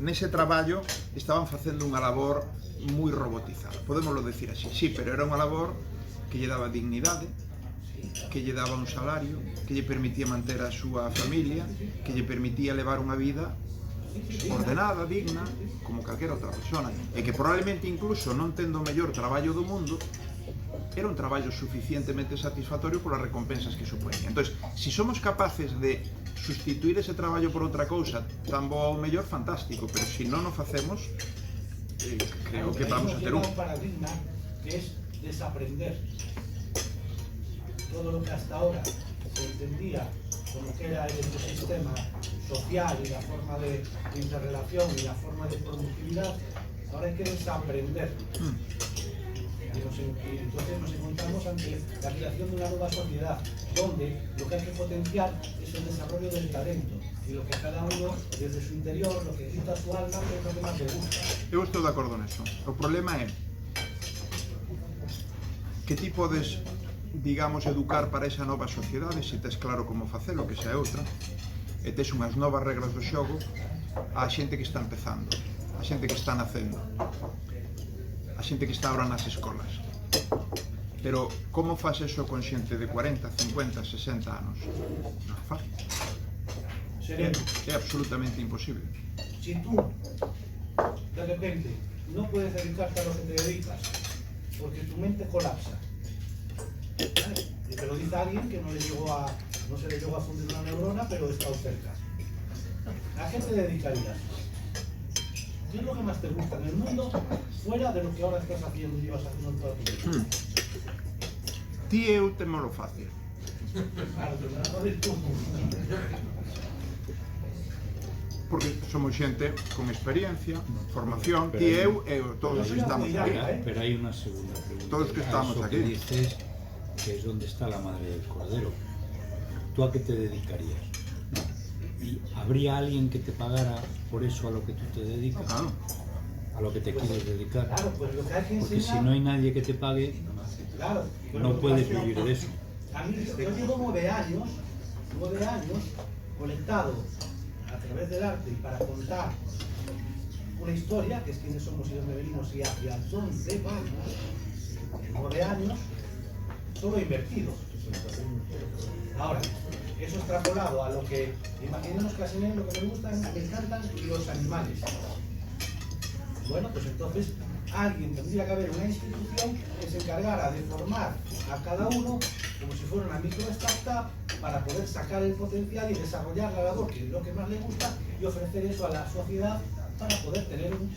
nese traballo estaban facendo unha labor moi robotizada, podémoslo decir así, sí, pero era unha labor que lle daba dignidade, que lle daba un salario, que lle permitía manter a súa familia, que lle permitía levar unha vida ordenada, digna, como calquera outra persona, e que probablemente incluso non tendo o mellor traballo do mundo, era un traballo suficientemente satisfactorio polas recompensas que supoñía. Entón, se somos capaces de sustituir ese traballo por outra cousa tan boa ou mellor, fantástico, pero se non o facemos, creo que vamos a ter un paradigma que es desaprender todo lo que hasta ahora se entendía como que era el ecosistema social y la forma de interrelación y la forma de productividad. Ahora hay que desaprender. Y entonces nos encontramos ante la creación de una nueva sociedad donde lo que hay que potenciar es el desarrollo del talento y lo que cada uno desde su interior, lo que grita su alma, es lo que más le gusta. Eu estou de acordo neso. O problema é que ti podes, digamos, educar para esa nova sociedade, se tes claro como facelo, que xa é outra, e tes unhas novas regras do xogo á xente que está empezando, a xente que está nacendo, a xente que está ahora nas escolas. Pero como faz eso con xente de 40, 50, 60 anos? Non é fácil. É absolutamente imposible. Si tú, de repente, no puedes dedicarte a lo que te dedicas, porque tu mente colapsa, ¿Vale? Y te lo dice alguien que no se le llegó a fundir una neurona, pero está cerca. ¿A qué te dedicarías? ¿Qué es lo que más te gusta en el mundo fuera de lo que ahora estás haciendo y llevas haciendo toda tu vida? Ti eu temolo fácil. Claro, tendrás que abrir tú. Porque somos xente con experiencia, formación, ti eu todos os que estamos aquí. Pero hay una segunda pregunta. Todos que estamos Eso aquí. que dices que es donde está la madre del cordero. ¿Tú a qué te dedicarías? ¿Y habría alguien que te pagara por eso a lo que tú te dedicas? Claro. A lo que te quieres dedicar. Claro, pues lo que hay que Porque enseñar... si no hay nadie que te pague, Claro, no puedes vivir de eso. A mí, yo llevo 9 años conectado a través del arte y para contar una historia, que es quiénes somos y dónde venimos y hacia dónde vamos. En 9 años, solo invertido. Ahora, eso extrapolado a lo que, imaginemos que a mí lo que me encantan los animales. Bueno, pues entonces alguien tendría que haber una institución que se encargara de formar a cada uno como si fuera una micro startup para poder sacar el potencial y desarrollar la labor, que es lo que más le gusta, y ofrecer eso a la sociedad para poder tener un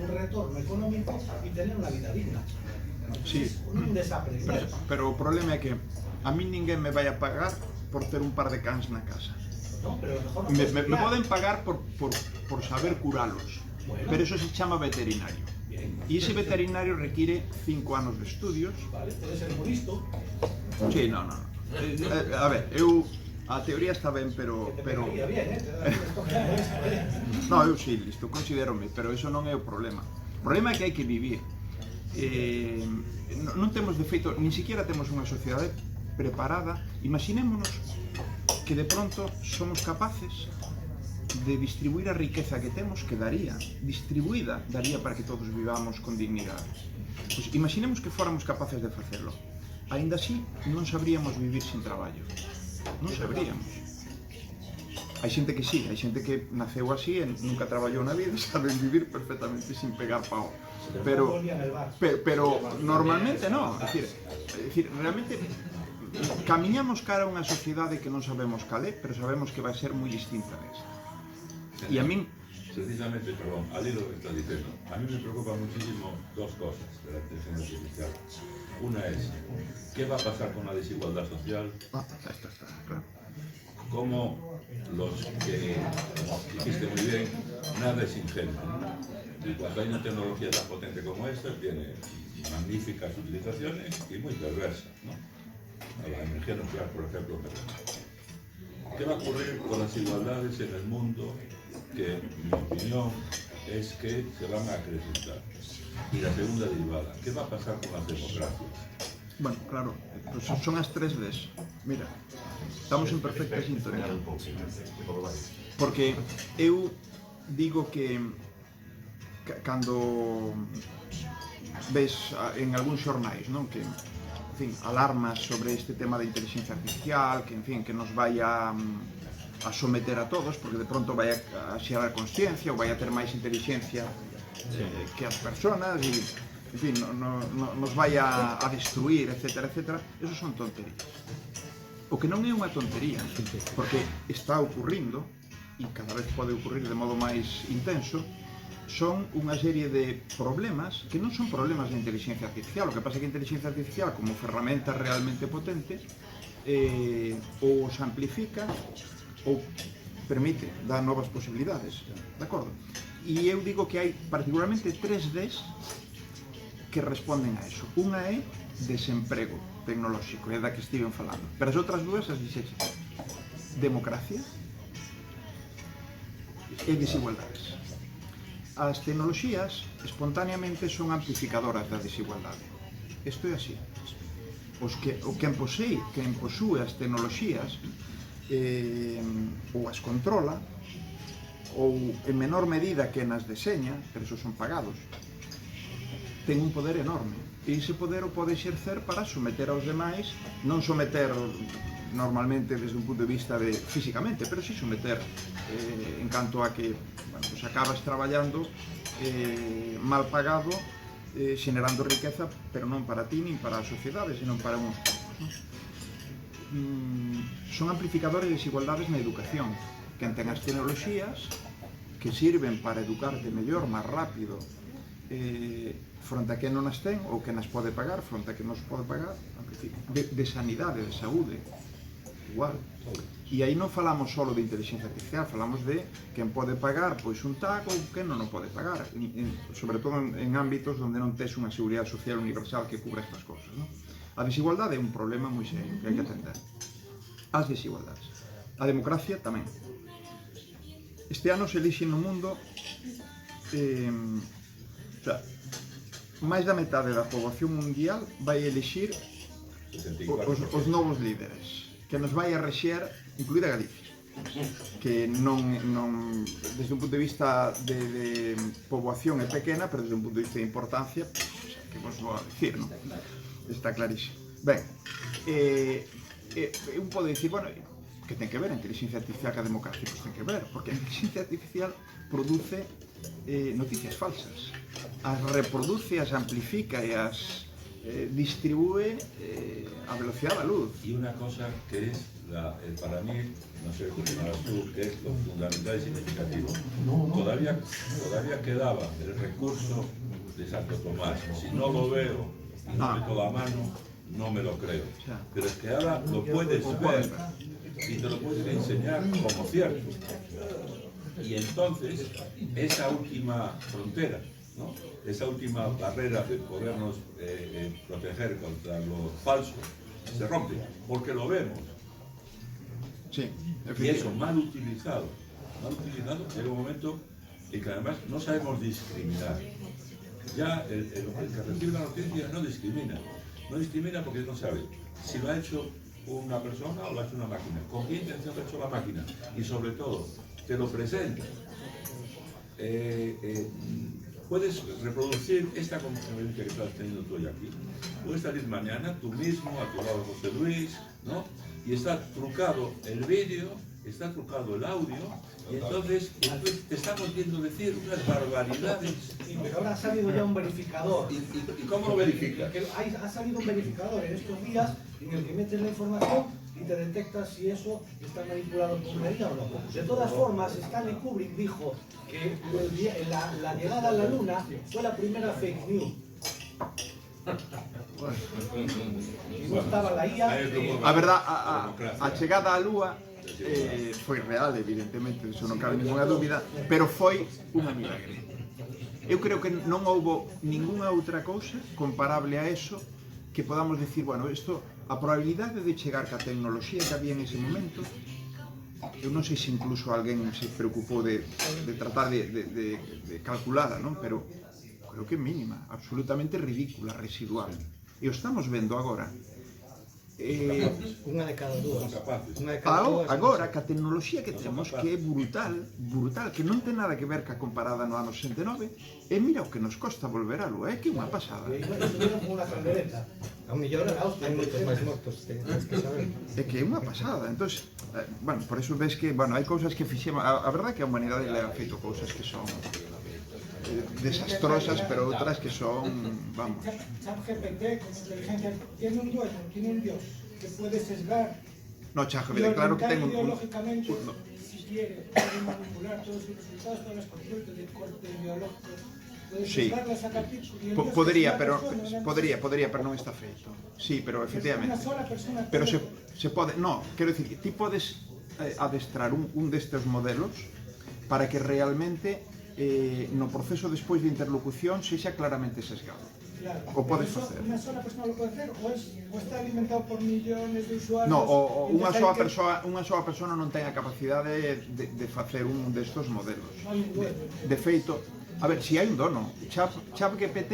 retorno económico y tener una vida digna. Sí. Es un desaprender. Pero o problema é que a mí ninguén me vai a pagar por ter un par de cans na casa. No, pero mejor no Me puedes criar. poden pagar por saber curalos, Bueno. pero eso se chama veterinario. Bien. E ese veterinario requiere 5 anos de estudios. Vale, puede ser muy listo. Sí, no. A ver, a teoría está ben, pero... Que te pegaría bien, te da bien escogiendo esto, No, eu sí, listo, considérome, pero eso non é o problema. O problema é que hai que vivir. Non temos de feito, nin siquiera temos unha sociedade preparada. Imaginémonos que de pronto somos capaces de distribuir a riqueza que temos, que daría, distribuída, daría para que todos vivamos con dignidade. Pues imaginemos que fóramos capaces de facelo. Ainda así, non sabríamos vivir sin traballo. Non sabríamos. Hai xente que sí, hai xente que naceu así e nunca traballou na vida, saben vivir perfectamente sin pegar pao. Pero normalmente non, é dicir, realmente camiñamos cara a unha sociedade que non sabemos cal é, pero sabemos que vai ser moi distinta desta. E a min... Precisamente, perdón, al hilo que estás diciendo, a mí me preocupa muchísimo dos cosas de la inteligencia artificial. Una es, ¿qué va a pasar con la desigualdad social? Está, claro. Como los que, como dijiste muy bien, nada es ingenuo. Y cuando hay una tecnología tan potente como esta, tiene magníficas utilizaciones y muy perversas, ¿no? La energía nuclear, por ejemplo, ¿qué va a ocurrir con las desigualdades en el mundo? Que mi opinión es que se van a acrecentar. Y la segunda derivada, ¿qué va a pasar con las democracias? Bueno, claro, pues son as 3 Ds. Mira, estamos en perfecta sintonía. Porque eu digo que cando ves en algúns xornais, non, que en fin, alarmas sobre este tema de inteligencia artificial, que en fin, que nos vai a someter a todos, porque de pronto vai a xerar consciencia ou vai a ter máis inteligencia que as personas e, en fin, nos vai a destruir, etcétera, etcétera. Esos son tonterías. O que non é unha tontería, porque está ocurrindo, e cada vez pode ocurrir de modo máis intenso, son unha serie de problemas que non son problemas de inteligencia artificial. O que pasa é que a inteligencia artificial, como ferramenta realmente potente, ou os amplifica ou permite, dá novas posibilidades, de acordo? E eu digo que hai particularmente 3 Ds que responden a eso. Unha é desemprego tecnolóxico, é da que estiven falando, pero as outras dúas as dixexe: democracia e desigualdades. As tecnoloxías espontáneamente son amplificadoras da desigualdade. Isto é así. Quen posúe as tecnoloxías ou as controla, ou en menor medida que nas deseña, pero esos son pagados, ten un poder enorme. E ese poder o pode exercer para someter aos demais, non someter normalmente desde un punto de vista de físicamente, pero si someter en canto a que, bueno, pues acabas traballando mal pagado, xenerando riqueza, pero non para ti nin para a sociedade, senón para uns ¿no? Son amplificadores de desigualdades na educación. Quen ten as tecnoloxías que sirven para educarte mellor, máis rápido, fronte a quen non as ten ou que nas pode pagar, fronte a quen non se pode pagar, de sanidade, de saúde, igual. E aí non falamos só de inteligencia artificial, falamos de quen pode pagar pois un TAC ou quen non o pode pagar, sobre todo en ámbitos onde non tes unha seguridade social universal que cubra estas cousas, non? A desigualdade é un problema moi serio que hai que atender. As desigualdades. A democracia tamén. Este ano se elixe no mundo máis da metade da poboación mundial vai elixir os novos líderes que nos vai a rexer, incluída Galicia, que non desde un punto de vista de poboación é pequena, pero desde un punto de vista de importancia, que vos vou a dicir, non? Está clarísimo. Ben, un pode dicir, bueno, que ten que ver a inteligencia artificial ca democracia? Pois ten que ver, porque a inteligencia artificial produce noticias falsas, as reproduce, as amplifica e as distribúe a velocidade da luz. Y una cosa que es, para mí, no sé cómo llamarás tú, que es lo fundamental y significativo. Todavía quedaba el recurso de Santo Tomás. Si no lo veo y no meto la mano, no me lo creo. Pero es que ahora lo puedes ver y te lo pueden enseñar como cierto. Y entonces, esa última frontera, ¿no? Esa última barrera de podernos proteger contra lo falso se rompe, porque lo vemos. Sí, y eso, mal utilizado, llega un momento en que además no sabemos discriminar. Ya el que recibe la noticia no discrimina porque no sabe si lo ha hecho una persona o lo ha hecho una máquina, con qué intención lo ha hecho la máquina, y sobre todo, te lo presenta. Puedes reproducir esta conferencia que estás teniendo tú hoy aquí. Puedes salir mañana tú mismo, a tu lado José Luis, ¿no? Y está trucado el vídeo, está trucado el audio, y entonces te estamos viendo decir unas barbaridades. Pero ahora ha salido ya un verificador. ¿Y cómo lo verifica? Ha salido un verificador en estos días en el que metes la información y te detecta si eso está manipulado por una IA o no. De todas formas, Stanley Kubrick dijo que la llegada a la Luna fue la primera fake news. Y no estaba la IA. A verdad, a chegada á Lúa foi real, evidentemente, iso non cabe ninguna dúbida, pero foi unha milagre. Eu creo que non houbo ningunha outra cousa comparable a eso que podamos decir, bueno, isto, a probabilidade de chegar ca tecnoloxía que había en ese momento, eu non sei se incluso alguén se preocupou de tratar de calcularla, non? Pero creo que é mínima, absolutamente ridícula, residual. E o estamos vendo agora. Unha de cada dúas. Agora, ca tecnoloxía que temos, que é brutal, que non ten nada que ver ca comparada no ano 69, e mira o que nos costa volver a Lúa, é que é unha pasada. A millón hai moitos máis mortos, tens que saber. É que é unha pasada, entón, bueno, por eso ves que, bueno, hai cousas que fixemos, a verdade é que a humanidade le ha feito cousas que son desastrosas, pero outras que son, vamos. ChatGPT con inteligencia tiene un dueño, tiene un dios que puede sesgar. No, ChatGPT, claro que ten un... ideológicamente, si quiere, puede manipular todos sus resultados, todas las consultas de corte ideológico. Sí, podría, pero non está feito. Sí, pero efectivamente. Pero se pode, no, quero dicir, ti podes adestrar un destes modelos para que realmente no proceso despois de interlocución sexa claramente sesgado. Claro. O podes facer. Unha sola persona lo pode hacer, ou está alimentado por millones de usuarios. No, unha soa persona non ten a capacidade de facer un destos modelos. De feito, a ver, si hai un dono, ChatGPT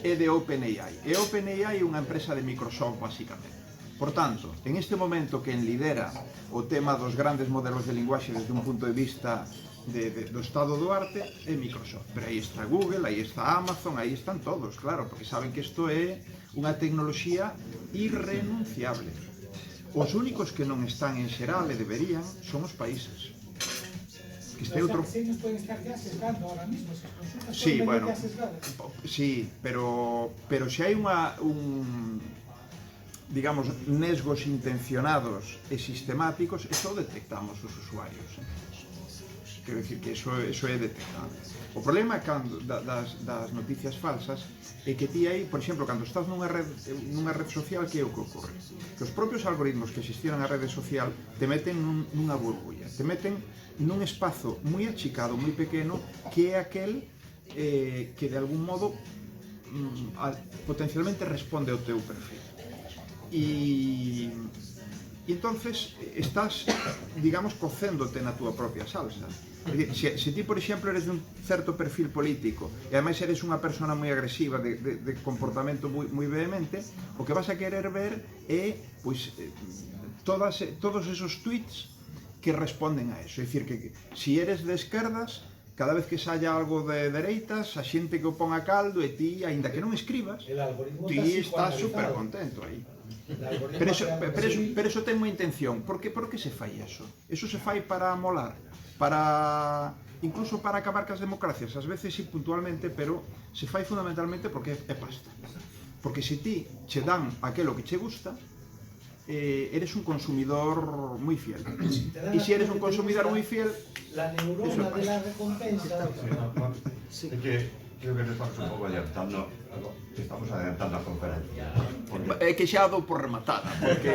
é de OpenAI. E OpenAI é unha empresa de Microsoft, basicamente. Por tanto, en este momento quen lidera o tema dos grandes modelos de linguaxe desde un punto de vista do estado do arte é Microsoft. Pero aí está Google, aí está Amazon, aí están todos, claro, porque saben que isto é unha tecnoloxía irrenunciable. Os únicos que non están en xeral e deberían son os países. Que este outro... Ellos pueden estar ya sesgando ahora mismo, se consultas sí, bueno, ya sesgadas. Sí, pero se hai digamos, nesgos intencionados e sistemáticos, eso detectamos os usuarios. Quero dicir que eso é detectable. O problema das noticias falsas é que ti aí, por exemplo, cando estás nunha red social, que é o que ocorre? Que os propios algoritmos que existiran na rede social te meten nunha burbulla, te meten nun espazo moi achicado, moi pequeno, que é aquel que de algún modo potencialmente responde ao teu perfil. E entonces estás, digamos, cocéndote na túa propia salsa. É dicir, se ti, por exemplo, eres dun certo perfil político e ademais eres unha persona moi agresiva de comportamento moi vehemente, o que vas a querer ver é pois todos esos tweets que responden a eso. É dicir, que se eres de esquerdas, cada vez que saia algo de dereitas, a xente que o pon a caldo e ti, aínda que non escribas, ti estás super contento aí. Pero eso ten unha intención. Por que se fai eso? Eso se fai para molar, incluso para acabar cas democracias, ás veces sí puntualmente, pero se fai fundamentalmente porque é pasta. Porque se ti che dan aquelo que che gusta, eres un consumidor moi fiel. E se eres un consumidor moi fiel, la neurona de la recompensa. Es que creo que nos estamos un pouco adelantando a conferencia. É que xa dou por rematada, porque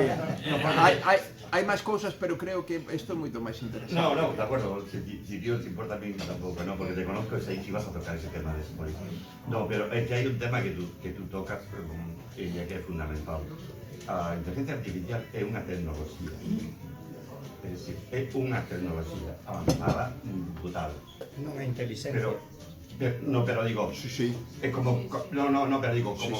hai máis cousas, pero creo que isto é moito máis interesante. No, de acuerdo, si tío te importa a mí tampoco, no, porque te conozco y sé que ibas a tocar ese tema después. No, pero es que hay un tema que tú tocas y ya que es fundamental. La inteligencia artificial es una tecnología. Es decir, es una tecnología avanzada, brutal. Non é inteligencia. Pero digo, Sí. es como, pero digo, Sí.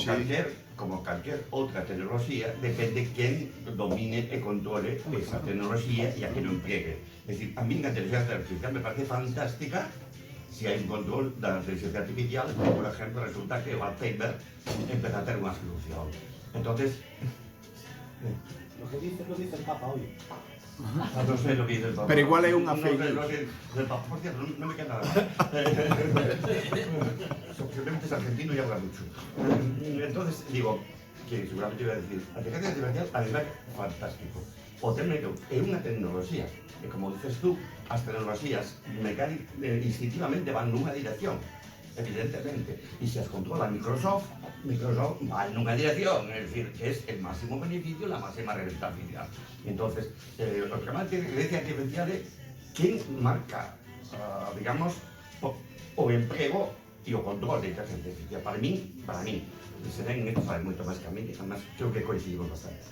como cualquier otra tecnología, depende quién domine y controle esa tecnología y a quién lo emplegue. Es decir, a mí la inteligencia artificial me parece fantástica si hay un control de la inteligencia artificial, que por ejemplo resulta que Alzheimer empieza a tener una solución. Entonces, Lo que dice el Papa hoy. no sé lo que dice el Papa. Pero igual es una No fake sé news. lo que dice el Papa, por cierto, no me queda nada. Simplemente es argentino y habla mucho. Entonces, digo, que seguramente iba a decir, la inteligencia artificial a mí me parece fantástico. O técnico, es una tecnología, que como dices tú, las tecnologías instintivamente van en una dirección, evidentemente, y si las controla Microsoft va en una dirección, es decir, que es el máximo beneficio, la máxima rentabilidad. Entonces, el problema de la inteligencia artificial es quién marca, digamos, o empleo y o control de inteligencia artificial. Para mí, y se ven en esto saben mucho más que a mí, además creo que coincidimos bastante.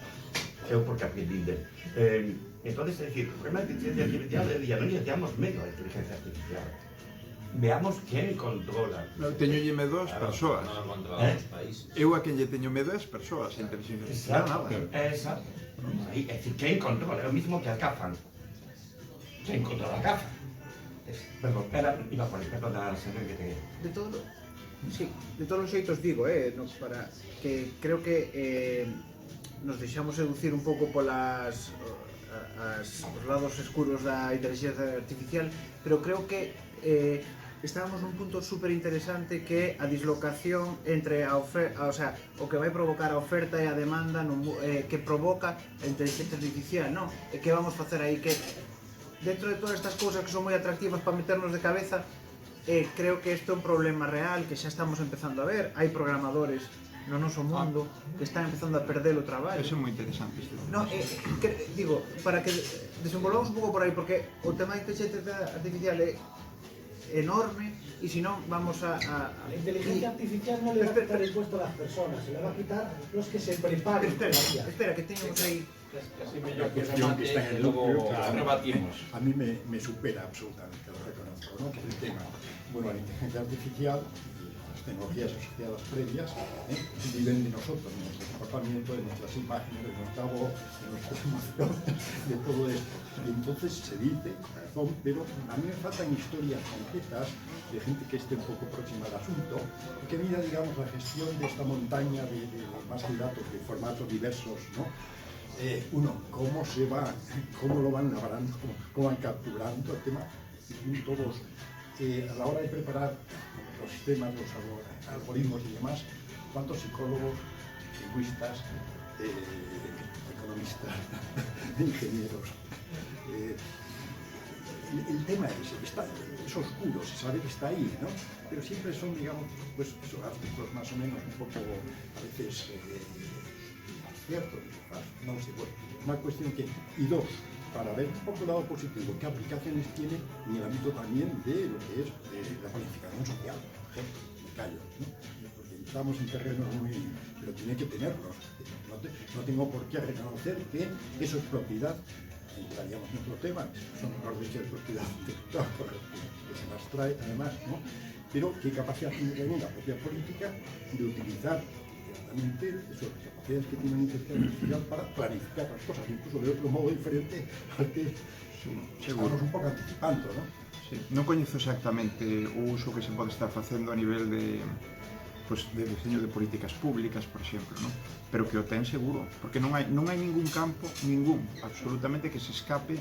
Creo porque aprendí de él. Entonces, es decir, el problema de la inteligencia artificial ya no necesitamos medio de inteligencia artificial. Veamos quién controla. Teñolle medo as persoas. Eu a quen lle teño medo as persoas, a inteligencia artificial nada. Exacto. Es decir, ¿quién controla? Es lo mismo que Alcázar. ¿Quién controla Alcázar? Perdón, iba por ahí, perdona, señor, que te... De todos os xeitos digo, para que creo que nos deixamos seducir un pouco os lados escuros da inteligencia artificial, pero creo que estábamos nun punto super interesante que é a dislocación entre a oferta, o sea, o que vai provocar a oferta e a demanda que provoca a inteligencia artificial, non? E que vamos facer aí que dentro de todas estas cousas que son moi atractivas para meternos de cabeza, creo que isto é un problema real que xa estamos empezando a ver. Hai programadores no noso mundo que están empezando a perder o traballo. Eso é moi interesante este tema. No, digo, para que desenvolvamos un pouco por aí, porque o tema da inteligencia artificial é enorme y si no vamos a... La inteligencia artificial no le va a quitar el puesto a las personas, se le va a quitar los que se preparen. Espera, que teñamos aí... La cuestión que está en el núcleo, a mí me supera absolutamente, lo reconozco, ¿no? Que es el tema. Bueno, la inteligencia artificial y las tecnologías asociadas previas viven de nosotros, de nuestro comportamiento, de nuestras imágenes, de nuestra voz, de nuestras emociones, de todo esto. Y entonces se dice, con razón, pero a mí me faltan historias concretas de gente que esté un poco próxima al asunto y que mira, digamos, la gestión de esta montaña de más de datos de formatos diversos, ¿no? Cómo lo van labrando, cómo van capturando el tema, y todos, a la hora de preparar los sistemas, los algoritmos y demás, cuántos psicólogos, lingüistas, economistas, ingenieros. El tema es oscuro, se sabe que está ahí, ¿no? Pero siempre son, digamos, pues esos artículos más o menos un poco, a veces, ciertos, no sé, bueno, una cuestión que, y dos, para ver un poco el lado positivo, qué aplicaciones tiene en el ámbito también de lo que es la planificación social, por ejemplo, me callo, ¿no? Porque estamos en terrenos muy, pero tiene que tenerlos, no tengo por qué reconocer que eso es propiedad. Entraríamos en otro tema, son los derechos de propiedad intelectual que se las trae además, ¿no? Pero qué capacidad tiene también la propia política de utilizar realmente esas capacidades que tiene la inteligencia artificial para planificar las cosas, incluso de otro modo diferente al que estamos un poco anticipando, ¿no? Sí. Non coñezo exactamente o uso que se pode estar facendo a nivel de diseño de políticas públicas, por exemplo, ¿no? Pero que o ten seguro, porque non hai ningún campo, absolutamente, que se escape,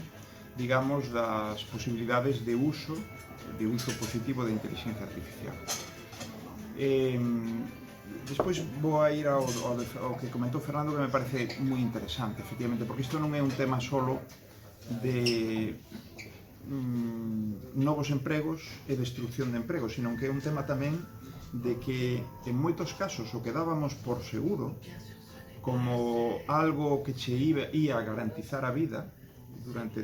digamos, das posibilidades de uso positivo da inteligencia artificial. Despois vou a ir ao que comentou Fernando, que me parece moi interesante, efectivamente, porque isto non é un tema solo de novos empregos e destrucción de empregos, sino que é un tema tamén de que en moitos casos o que dábamos por seguro como algo que che ia a garantizar a vida durante,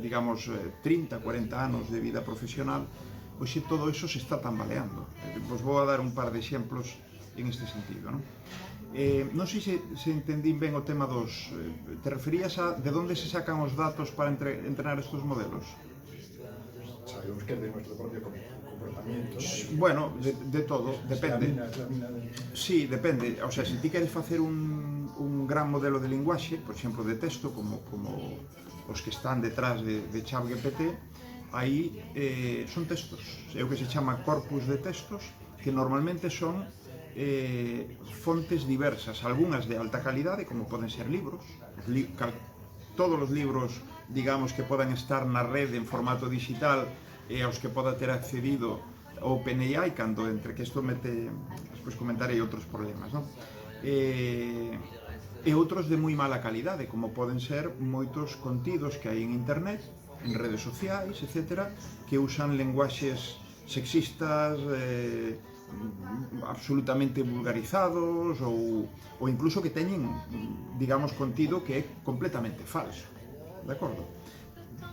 digamos, 30, 40 anos de vida profesional, hoxe todo eso se está tambaleando. Vos vou a dar un par de exemplos en este sentido, ¿no? Non sei se entendín ben o tema dos... Te referías a de onde se sacan os datos para entrenar estes modelos? Sabemos que es de nuestro propio comportamiento. Bueno, de todo, depende. Sí, depende. O sea, se ti queres facer un gran modelo de linguaxe, por exemplo, de texto, como os que están detrás de ChatGPT, aí son textos. É o que se chama corpus de textos, que normalmente son fontes diversas, algunhas de alta calidade, como poden ser libros, todos os libros, digamos, que podan estar na rede en formato digital e aos que poda ter accedido o OpenAI, cando entre que isto mete, despois comentarei outros problemas, non? E outros de moi mala calidade, como poden ser moitos contidos que hai en internet, en redes sociais, etc., que usan lenguaxes sexistas, absolutamente vulgarizados ou incluso que teñen, digamos, contido que é completamente falso, de acordo?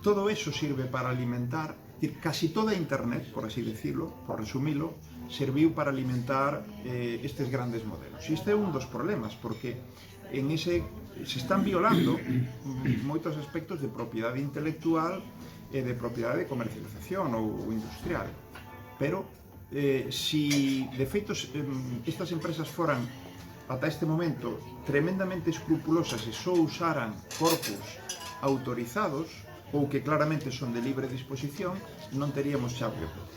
Todo eso sirve para alimentar, casi toda internet, por así decirlo, por resumilo, serviu para alimentar estes grandes modelos. E este é un dos problemas, porque en ese se están violando moitos aspectos de propiedade intelectual e de propiedade de comercialización ou industrial, pero si de feito estas empresas foran ata este momento tremendamente escrupulosas e só usaran corpus autorizados ou que claramente son de libre disposición, non teríamos ChatGPT.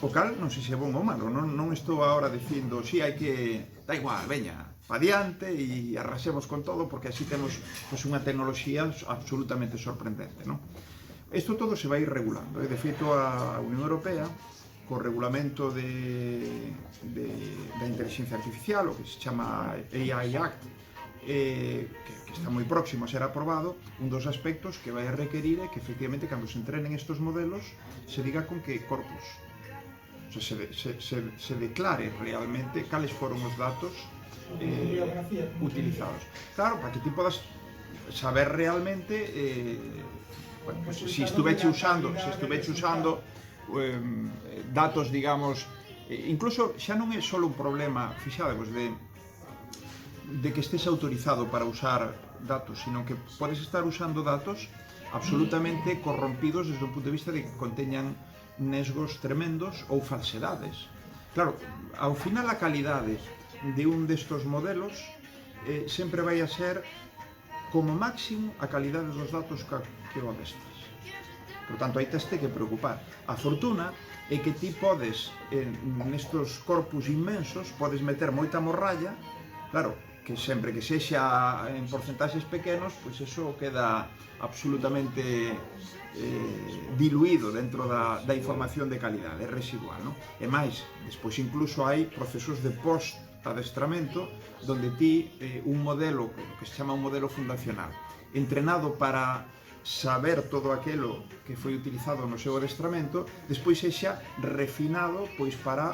O cal, non sei se é bon ou malo, non estou agora dicindo si hai que, da igual, veña, pa diante e arrasemos con todo, porque así temos unha tecnoloxía absolutamente sorprendente, non? Isto todo se vai regulando, de feito a Unión Europea, co regulamento da inteligencia artificial, o que se chama AI Act, que está moi próximo a ser aprobado, un dos aspectos que vai a requerir é que efectivamente cando se entrenen estes modelos se diga con que corpus, o sea, se declare realmente cales foron os datos utilizados. Claro, para que ti podas saber realmente bueno, pues, se estuveche usando datos, digamos, incluso xa non é só un problema, fixadevos, de que estés autorizado para usar datos, sino que podes estar usando datos absolutamente corrompidos desde o punto de vista de que conteñan nesgos tremendos ou falsedades. Claro, ao final a calidade de un destos modelos sempre vai a ser como máximo a calidade dos datos que o adestras. Por tanto, aí teste que preocupar. A fortuna é que ti podes, nestos corpus inmensos, podes meter moita morralla, claro, que sempre que sexa en porcentaxes pequenos, pois eso queda absolutamente diluído dentro da información de calidade, é residual, non? E máis, despois incluso hai procesos de adestramento donde ti un modelo que se chama un modelo fundacional entrenado para saber todo aquilo que foi utilizado no seu adestramento, despois sexa refinado pois para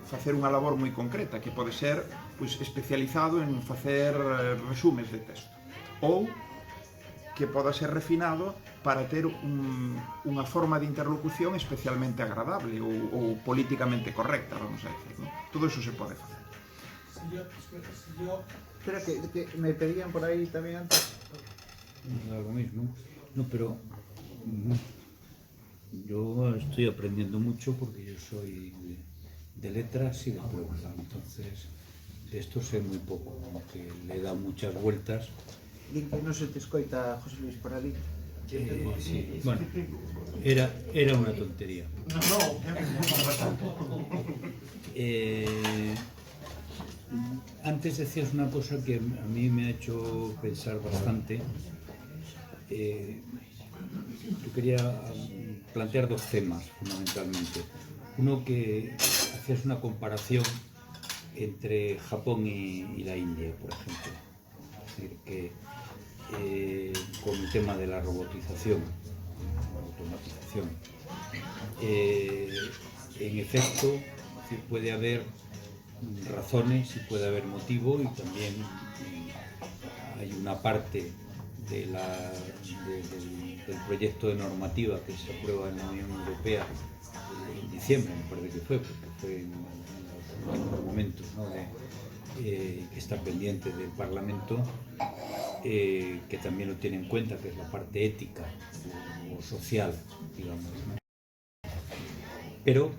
facer unha labor moi concreta, que pode ser pois especializado en facer resumes de texto, ou que poda ser refinado para ter unha forma de interlocución especialmente agradable ou políticamente correcta, vamos a decir, ¿no? Todo eso se pode facer. Espera, que me pedían por ahí también antes. Algo mismo. No, pero yo estoy aprendiendo mucho porque yo soy de letras y de pruebas, entonces de esto sé muy poco, aunque le he dado muchas vueltas. Din que non se te escoita, José Luis, por ali. Sí, bueno, era una tontería. Antes decías una cosa que a mí me ha hecho pensar bastante. Yo quería plantear dos temas fundamentalmente. Uno, que hacías una comparación entre Japón y la India, por ejemplo. Es decir, que con el tema de la robotización, la automatización, en efecto, es decir, puede haber razones y puede haber motivo, y también hay una parte del proyecto de normativa que se aprueba en la Unión Europea en diciembre, me parece que fue, porque fue en los momentos, ¿no?, que está pendiente del Parlamento, que también lo tiene en cuenta, que es la parte ética o social, digamos, ¿no? Pero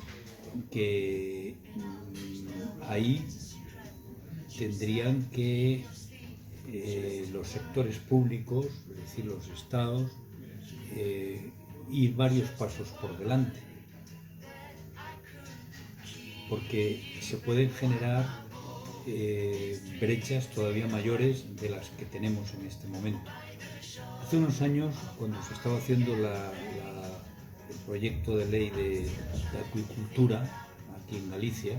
que ahí tendrían que los sectores públicos, es decir, los estados, ir varios pasos por delante, porque se pueden generar brechas todavía mayores de las que tenemos en este momento. Hace unos años, cuando se estaba haciendo el proyecto de ley de acuicultura aquí en Galicia,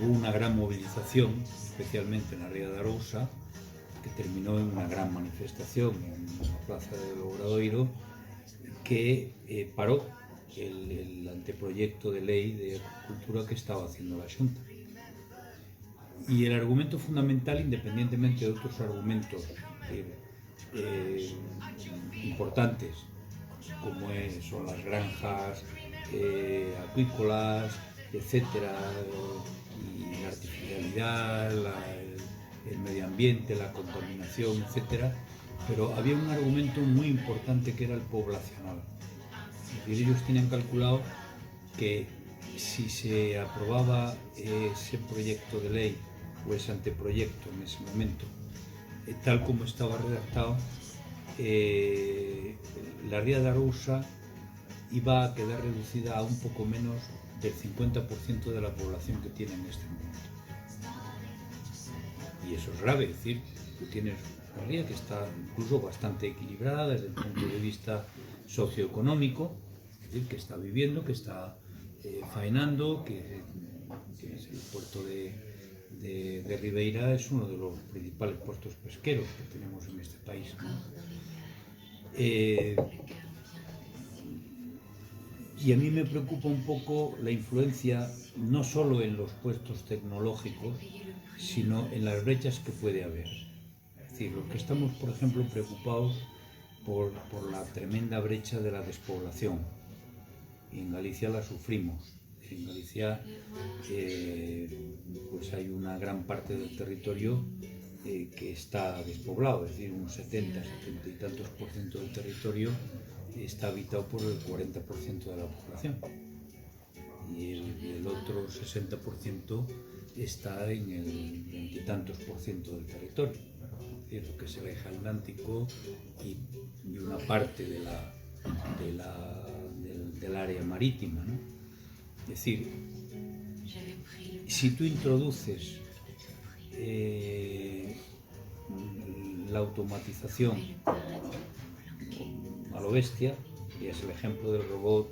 hubo una gran movilización, especialmente en la Ría de Arousa, que terminó en una gran manifestación en la plaza del Obradoiro, que paró el anteproyecto de ley de acuicultura que estaba haciendo la Xunta. Y el argumento fundamental, independientemente de otros argumentos importantes, como son las granjas acuícolas, etcétera, y la artificialidad, el medio ambiente, la contaminación, etcétera, pero había un argumento muy importante que era el poblacional. Es decir, ellos tenían calculado que si se aprobaba ese proyecto de ley o ese anteproyecto en ese momento, tal como estaba redactado, la Ría de Arousa iba a quedar reducida a un poco menos del 50% de la población que tiene en este momento. Y eso es grave, es decir, tú tienes una ría que está incluso bastante equilibrada desde el punto de vista socioeconómico, es decir, que está viviendo, que está faenando, que es el puerto de Ribeira, es uno de los principales puertos pesqueros que tenemos en este país, ¿no? Y a mí me preocupa un poco la influencia no solo en los puestos tecnológicos, sino en las brechas que puede haber. Es decir, los que estamos, por ejemplo, preocupados por la tremenda brecha de la despoblación. Y en Galicia la sufrimos. En Galicia pues hay una gran parte del territorio que está despoblado, es decir, un 70 y tantos % del territorio está habitado por el 40% de la población. Y el otro 60% está en el 20 y tantos % del territorio, es decir, lo que es el eje atlántico y una parte del área marítima, ¿no? Es decir, si tú introduces la automatización a lo bestia, y es el ejemplo del robot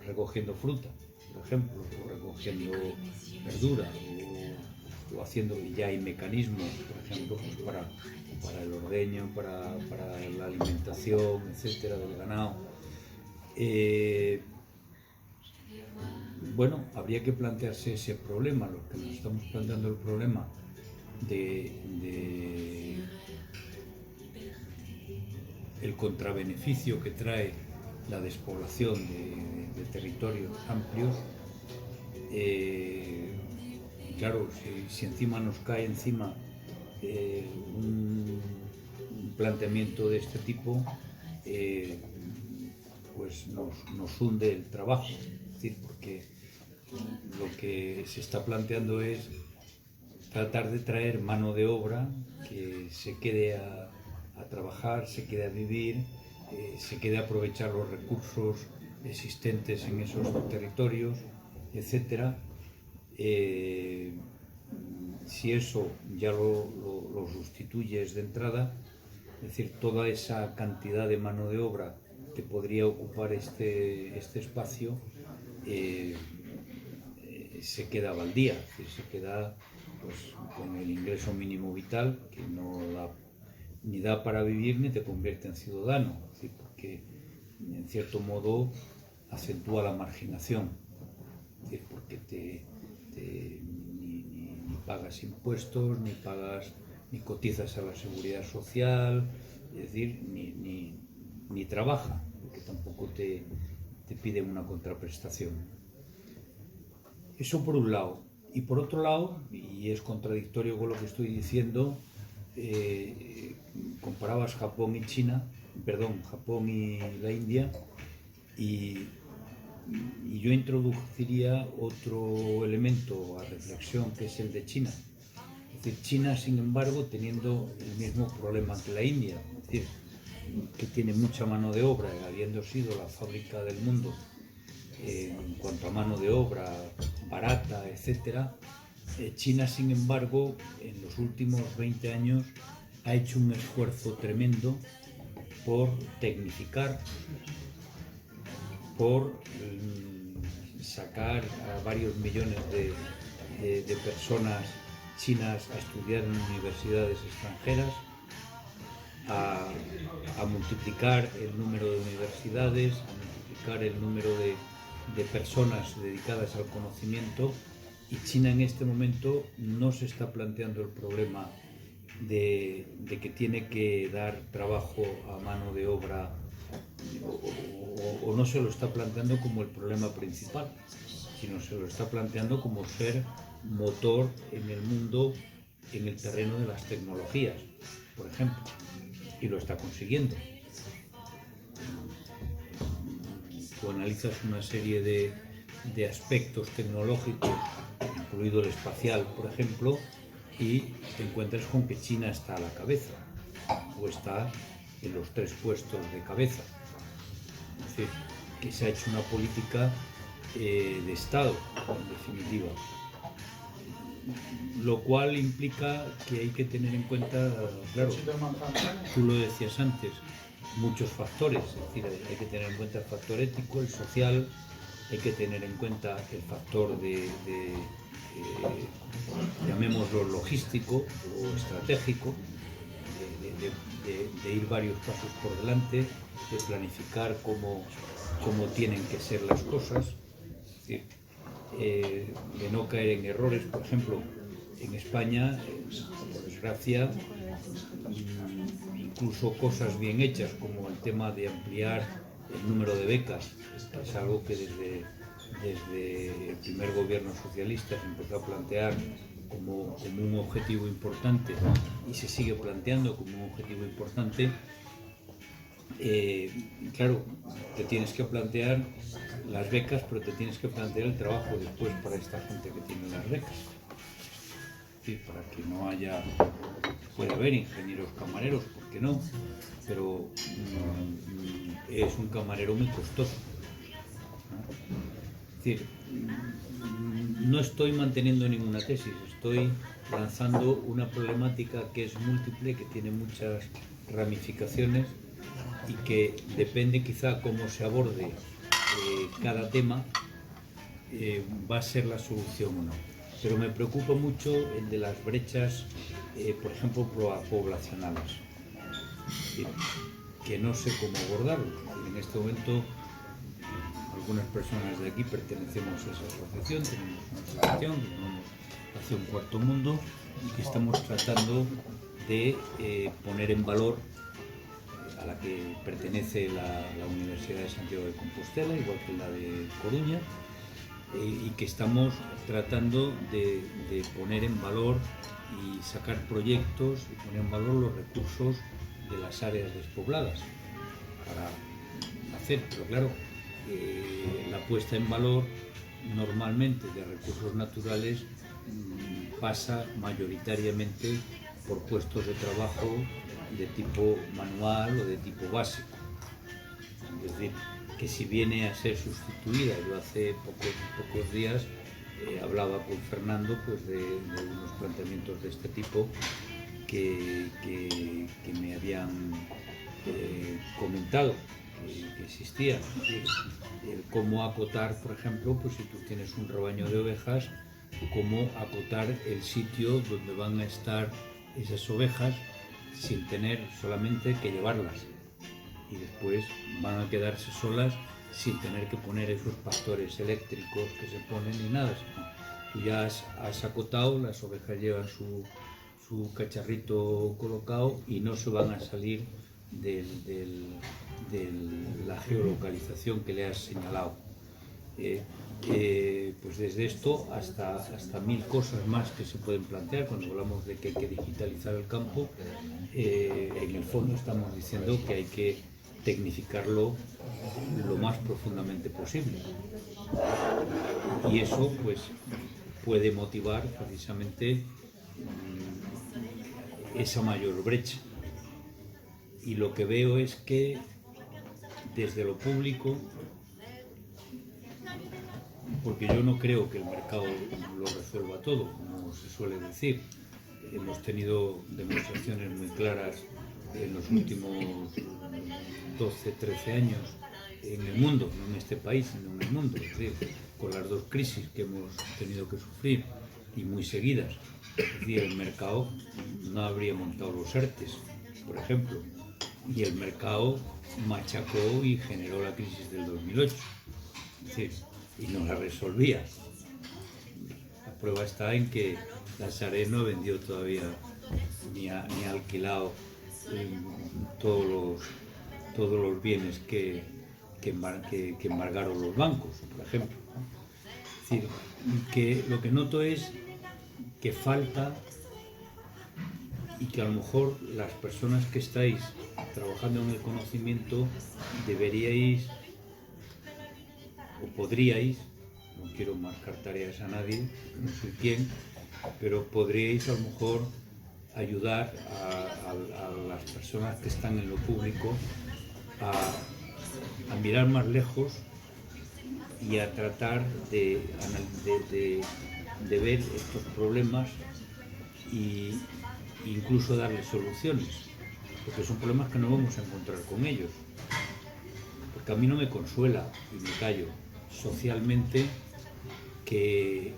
recogiendo fruta, por ejemplo, o recogiendo verdura, o haciendo, y ya hay mecanismos, por ejemplo, pues para el ordeño, para la alimentación, etcétera, del ganado. Bueno, habría que plantearse ese problema, lo que nos estamos planteando el problema de el contrabeneficio que trae la despoblación de territorios amplios. Claro, si encima nos cae encima un planteamiento de este tipo, pues nos hunde el trabajo. Es decir, porque lo que se está planteando es tratar de traer mano de obra que se quede a trabajar, se quede a vivir, se quede a aprovechar los recursos existentes en esos territorios, etcétera. Si eso ya lo sustituyes de entrada, es decir, toda esa cantidad de mano de obra que podría ocupar este espacio se queda baldía, es decir, se queda pues, con el ingreso mínimo vital que no ni da para vivir ni te convierte en ciudadano, es decir, porque en cierto modo acentúa la marginación, es decir, porque ni pagas impuestos, ni cotizas a la seguridad social, es decir, ni trabaja, porque tampoco te piden una contraprestación. Eso por un lado. Y por otro lado, y es contradictorio con lo que estoy diciendo, comparabas Japón y Japón y la India, y yo introduciría otro elemento a reflexión, que es el de China. Es decir, China, sin embargo, teniendo el mismo problema que la India, es decir, que tiene mucha mano de obra, habiendo sido la fábrica del mundo en cuanto a mano de obra barata, etcétera. China, sin embargo, en los últimos 20 años ha hecho un esfuerzo tremendo por tecnificar, por sacar a varios millones de personas chinas a estudiar en universidades extranjeras, a multiplicar el número de universidades, a multiplicar el número de personas dedicadas al conocimiento, y China en este momento no se está planteando el problema de que tiene que dar trabajo a mano de obra, o no se lo está planteando como el problema principal, sino se lo está planteando como ser motor en el mundo, en el terreno de las tecnologías, por ejemplo, y lo está consiguiendo. Tú analizas una serie de aspectos tecnológicos, incluido el espacial, por ejemplo, y te encuentras con que China está a la cabeza, o está en los 3 puestos de cabeza. Es decir, que se ha hecho una política de Estado, en definitiva. Lo cual implica que hay que tener en cuenta, claro, tú lo decías antes, muchos factores, es decir, hay que tener en cuenta el factor ético, el social, hay que tener en cuenta el factor llamémoslo logístico o estratégico, de ir varios pasos por delante, de planificar cómo tienen que ser las cosas, es decir, de no caer en errores. Por ejemplo, en España, por desgracia, incluso cosas bien hechas como el tema de ampliar el número de becas, es algo que desde el primer gobierno socialista se empezó a plantear como un objetivo importante y se sigue planteando como un objetivo importante. Claro, te tienes que plantear las becas, pero te tienes que plantear el trabajo después para esta gente que tiene las becas. Sí, para que no haya, puede haber ingenieros camareros, ¿por qué no? Pero es un camarero muy costoso, ¿no? Es decir, no estoy manteniendo ninguna tesis, estoy lanzando una problemática que es múltiple, que tiene muchas ramificaciones y que depende quizá cómo se aborde cada tema, va a ser la solución o no. pero me preocupa mucho el de las brechas, por ejemplo, poblacionales, que no sé cómo abordarlo. En este momento, algunas personas de aquí pertenecemos a esa asociación, tenemos una asociación que llamamos Acción Cuarto Mundo y que estamos tratando de poner en valor, a la que pertenece la Universidad de Santiago de Compostela, igual que la de Coruña, y que estamos tratando de poner en valor y sacar proyectos y poner en valor los recursos de las áreas despobladas para hacer, pero claro, la puesta en valor normalmente de recursos naturales pasa mayoritariamente por puestos de trabajo de tipo manual o de tipo básico. Es decir, que si viene a ser sustituida, yo hace pocos días hablaba con Fernando pues de unos planteamientos de este tipo que me habían comentado que existían. El cómo acotar, por ejemplo, pues si tú tienes un rebaño de ovejas, cómo acotar el sitio donde van a estar esas ovejas sin tener solamente que llevarlas, y después van a quedarse solas sin tener que poner esos pastores eléctricos que se ponen ni nada. Tú ya has acotado, las ovejas llevan su cacharrito colocado y no se van a salir de la geolocalización que le has señalado. Pues desde esto hasta mil cosas más que se pueden plantear. Cuando hablamos de que hay que digitalizar el campo, en el fondo estamos diciendo que hay que tecnificarlo lo más profundamente posible, y eso pues puede motivar precisamente esa mayor brecha. Y lo que veo es que desde lo público, porque yo no creo que el mercado lo resuelva todo, como se suele decir. Hemos tenido demostraciones muy claras en los últimos 12, 13 años en el mundo, no en este país, sino en el mundo, es decir, con las dos crisis que hemos tenido que sufrir y muy seguidas. Es decir, el mercado no habría montado los ERTEs, por ejemplo, y el mercado machacó y generó la crisis del 2008. Es decir, y no la resolvía. La prueba está en que la Sareb no vendió todavía ni ha alquilado todos los bienes que embargaron los bancos, por ejemplo. Es decir, que lo que noto es que falta, y que a lo mejor las personas que estáis trabajando en el conocimiento deberíais o podríais, no quiero marcar tareas a nadie, no soy quien, pero podríais a lo mejor ayudar a las personas que están en lo público a mirar más lejos y a tratar de ver estos problemas e incluso darles soluciones, porque son problemas que no vamos a encontrar con ellos. Porque a mí no me consuela, y me callo, socialmente, que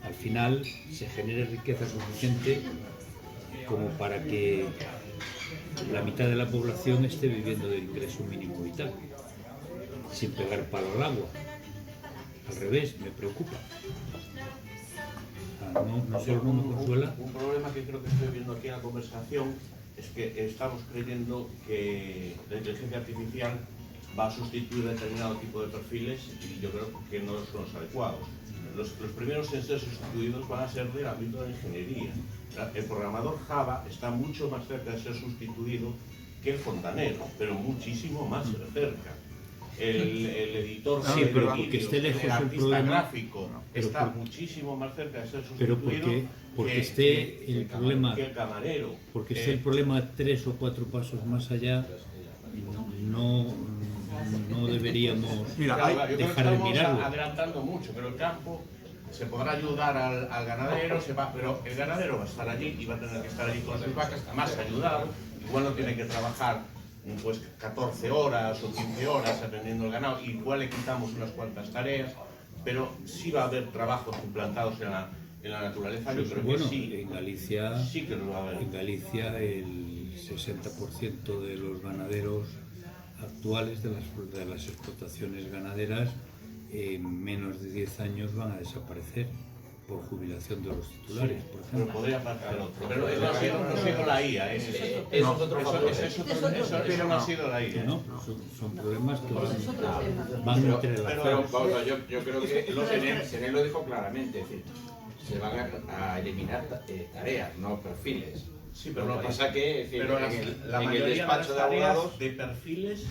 al final se genere riqueza suficiente como para que la mitad de la población esté viviendo del ingreso mínimo vital, sin pegar palo al agua. Al revés, me preocupa. No solo no me consuela. Un problema que creo que estoy viendo aquí en la conversación es que estamos creyendo que la inteligencia artificial va a sustituir determinado tipo de perfiles, y yo creo que no son los adecuados. Los primeros en ser sustituidos van a ser del ámbito de la ingeniería. El programador Java está mucho más cerca de ser sustituido que el fontanero, pero muchísimo más cerca. El editor sí, pero porque esté lejos el artista problema, gráfico está muchísimo más cerca de ser pero sustituido porque esté el problema, que el camarero. Porque esté el problema 3 o 4 pasos más allá, no deberíamos dejar de mirarlo. Estamos adelantando mucho, pero el campo se podrá ayudar al ganadero, pero el ganadero va a estar allí y va a tener que estar allí con las vacas, más ayudado. Igual no tiene que trabajar pues 14 horas o 15 horas atendiendo el ganado, igual le quitamos unas cuantas tareas, pero sí va a haber trabajos implantados en la naturaleza. Yo creo bueno, que sí. En Galicia, sí que los va a haber. En Galicia el 60% de los ganaderos actuales de las explotaciones ganaderas en menos de 10 años van a desaparecer por jubilación de los titulares, por Pero ejemplo. podría aparecer otro. Pero eso no ha sido la IA. Eso es otro factor. Eso no ha sido la IA. No, son problemas que van entrelazados. Pero yo creo que Senén lo dijo claramente, es decir, se van a eliminar tareas, no perfiles. Sí, pero lo que pasa que es decir, pero la en el mayoría despacho de las tareas abogados de perfiles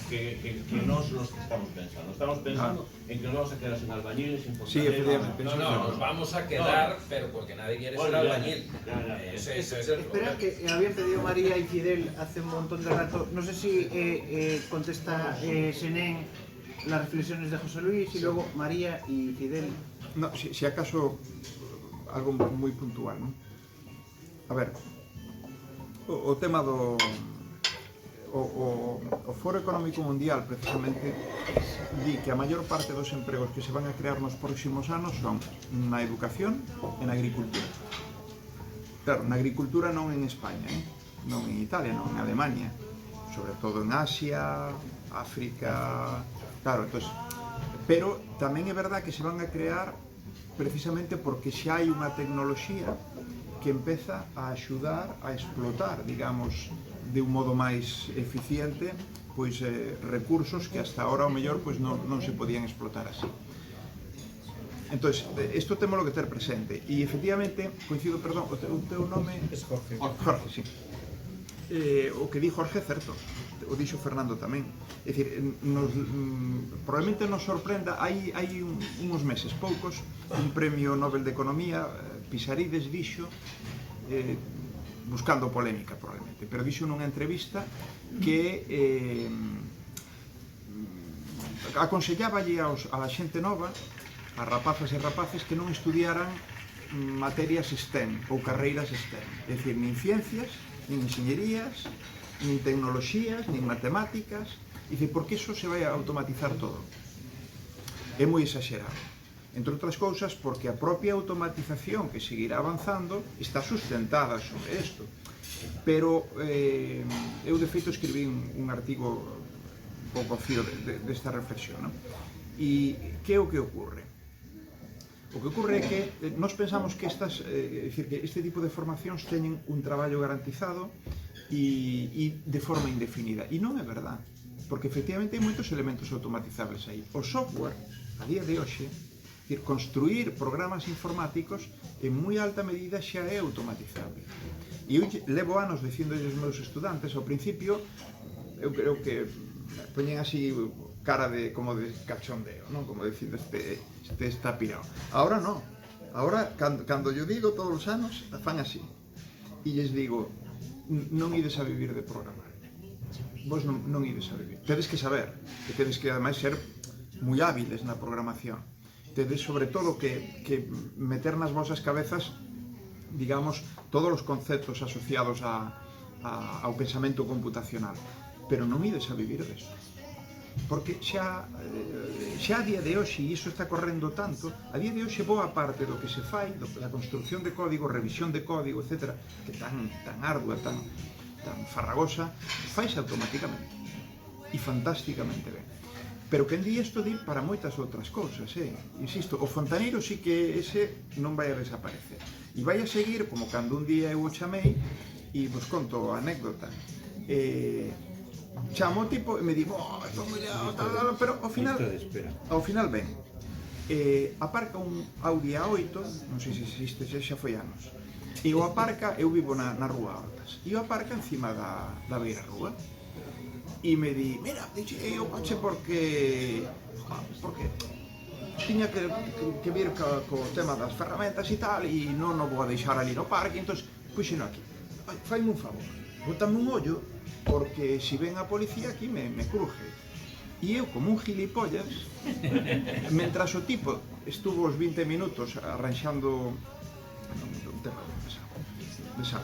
que no son los que estamos pensando. Estamos pensando en que nos vamos a quedar sin albañiles, sin fontaneros. Sí, efectivamente. no, nos vamos a quedar, pero porque nadie quiere ser albañil. Espera, que había pedido María y Fidel hace un montón de rato. No sé si contesta Senén las reflexiones de José Luis y luego María y Fidel. No, si acaso algo moi puntual, non? A ver, o tema do o Foro Económico Mundial precisamente di que a maior parte dos empregos que se van a crear nos próximos anos son na educación e na agricultura. Claro, na agricultura non en España, non en Italia, non en Alemania, sobre todo en Asia, África, claro, entonces, pero tamén é verdad que se van a crear precisamente porque xa hai unha tecnoloxía que empeza a axudar a explotar, digamos, de un modo máis eficiente, pois recursos que hasta ahora ao mellor pois non se podían explotar así. Entón, isto temos que ter presente. E efectivamente, coincido, perdón, o teu nome é Jorge. Jorge, sí. O que di Jorge é certo, o dixo Fernando tamén. É dicir, probablemente nos sorprenda, hai uns meses, poucos, un premio Nobel de Economía, Pisarides, dixo, buscando polémica probablemente, pero dixo nunha entrevista que aconselláballe a xente nova, a rapazas e rapaces, que non estudiaran materias STEM ou carreiras STEM, é dicir, nin ciencias, nin enxeñerías, nin tecnoloxías, nin matemáticas, e dicir, porque iso se vai a automatizar todo. É moi exagerado. Entre outras cousas, porque a propia automatización que seguirá avanzando está sustentada sobre isto. Pero eu, de feito, escribí un artigo un pouco ao fío desta reflexión, non? E que é o que ocorre? O que ocorre é que nós pensamos que este tipo de formacións teñen un traballo garantizado e de forma indefinida. E non é verdad, porque efectivamente hai moitos elementos automatizables aí. O software, a día de hoxe, construir programas informáticos en moi alta medida xa é automatizable. E eu levo anos dicindo aos meus estudantes, ao principio, eu creo que poñen así cara como de cachondeo, non? Como dicindo, este está pirado. Ahora non. Ahora, cando yo digo todos os anos, fan así. E lles digo, non ides a vivir de programar. Vos non ides a vivir. Tedes que saber, que tedes que ademais ser moi hábiles na programación. Tedes sobre todo que meter nas vosas cabezas, digamos, todos os conceptos asociados ao pensamento computacional, pero non ides a vivir deso, porque xa a día de hoxe, e iso está correndo tanto, a día de hoxe boa parte do que se fai, da construcción de código, revisión de código, etc., que tan ardua, tan farragosa, faise automáticamente e fantásticamente ben. Pero quen di isto di para moitas outras cousas, insisto, o fontaneiro sí que ese non vai a desaparecer. E vai a seguir, como cando un día eu o chamei, e vos conto a anécdota. Chamo o tipo e me di, estou moi liado, pero ao final ben. Aparca un Audi A8, non sei se existe, xa foi anos. E o aparca, eu vivo na rúa Hortas, e o aparca encima da beira rúa. E me di, mira, dixe o coche porque tiña que vir co tema das ferramentas e tal, e non o vou a deixar ali no parque, entón, puxeno aquí. Faime un favor, botame un ollo, porque se ven a policía aquí me cruje. E eu, como un gilipollas, mentras o tipo estuvo os 20 minutos arranxando un tema de sal,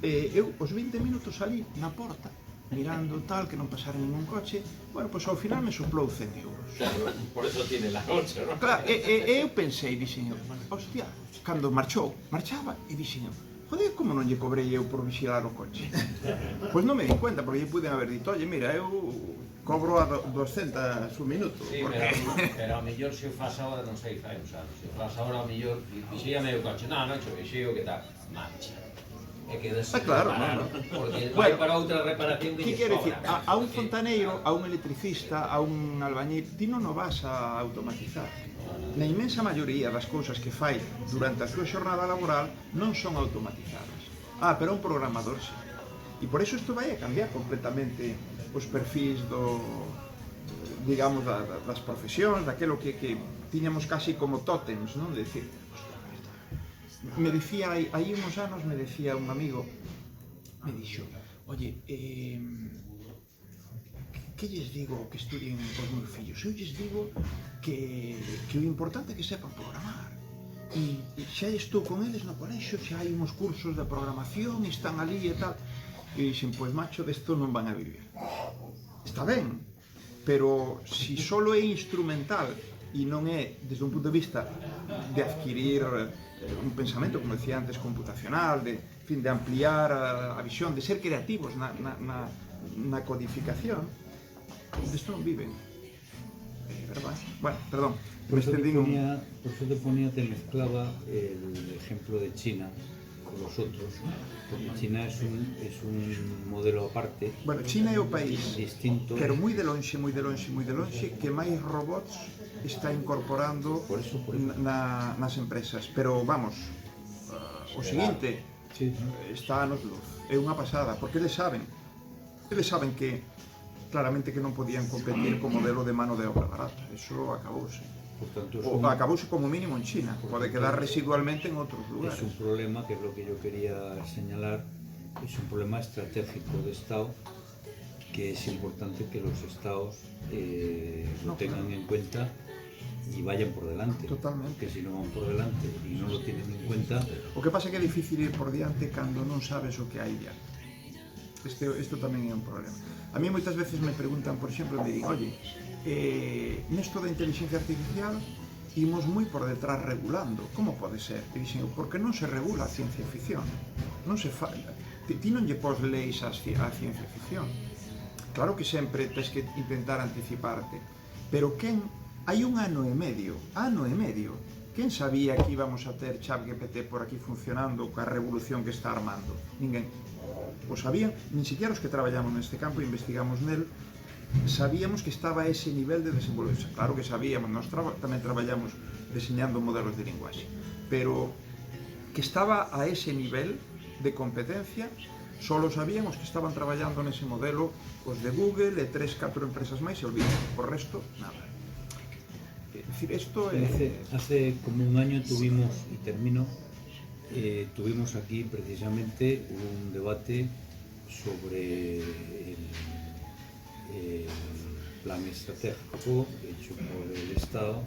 eu os 20 minutos ali na porta, mirando tal, que non pasara ningún coche. Bueno, pois ao final me soplou 100 euros. Claro, por eso tiene la noche, ¿no? Claro, e eu pensei, dixen, hostia, cando marchaba, e dixen, joder, como non lle cobrei eu por vixilar o coche? Pois non me di cuenta, porque lle puden haber dito, oye, mira, eu cobro a 200 un minuto. Sí, pero ao mellor se o faz ahora, non sei, fai uns anos. Se o faz ahora, ao mellor, vixíame o coche. Non, non, vixío, que tal? Marcha. É que claro, porque vai para outra reparación que que lle quere dicir? sobra. A un fontaneiro, a un electricista, a un albañil, ti non o vas a automatizar. Na inmensa maioría das cousas que fai durante a súa xornada laboral non son automatizadas. Pero un programador sí. E por eso isto vai a cambiar completamente os perfis digamos, das profesións, daquelo que tiñamos casi como tótems, non? De decir, me decía, aí uns anos me decía un amigo, me dixo, oye, que lles digo que estudien os meus fillos? Eu lles digo que o importante é que sepan programar. E xa estou con eles no colexio, xa hai uns cursos de programación, e están ali e tal. E dixen, pois macho, desto non van a vivir. Está ben, pero si solo é instrumental e non é desde un punto de vista de adquirir un pensamento, como decía antes, computacional, de ampliar a visión, de ser creativos na codificación, desto non viven. ¿Verdad? Bueno, perdón. Por eso te ponía, te mezclaba el ejemplo de China con los otros, porque China es un modelo aparte. Bueno, China é o país distinto, pero moi de lonxe que máis robots está incorporando nas empresas. Pero vamos, o seguinte está a anos luz, é unha pasada, porque eles saben que claramente que non podían competir co modelo de mano de obra barata. Eso acabouse. Acabouse como mínimo en China, pode quedar residualmente en outros lugares. Es un problema, que es lo que yo quería señalar, es un problema estratégico de Estado, que es importante que los Estados lo tengan en cuenta y vayan por delante. Totalmente. Que si no van por delante y no lo tienen en cuenta... O que pasa é que é difícil ir por diante cando non sabes o que hai ya. Isto tamén é un problema. A mí moitas veces me preguntan, por exemplo, me din, oye, nesto da inteligencia artificial imos moi por detrás regulando. Como pode ser? E dixen, porque non se regula a ciencia ficción. Non se falla. Ti non lle pos leis a ciencia ficción. Claro que sempre tens que intentar anticiparte. Pero hai un ano e medio, quen sabía que íbamos a ter ChatGPT por aquí funcionando coa revolución que está armando? Ninguén. O sabían, nin siquiera os que traballamos neste campo e investigamos nel, sabíamos que estaba a ese nivel de desenvolverse. Claro que sabíamos, nós tamén traballamos diseñando modelos de linguaxe, pero que estaba a ese nivel de competencia, solo sabíamos que estaban traballando nese modelo os de Google e 3-4 empresas máis, e olvidan, por resto, nada. É dicir, isto é... Hace como un año tuvimos, y termino, tuvimos aquí precisamente un debate sobre el plan estratégico hecho por el Estado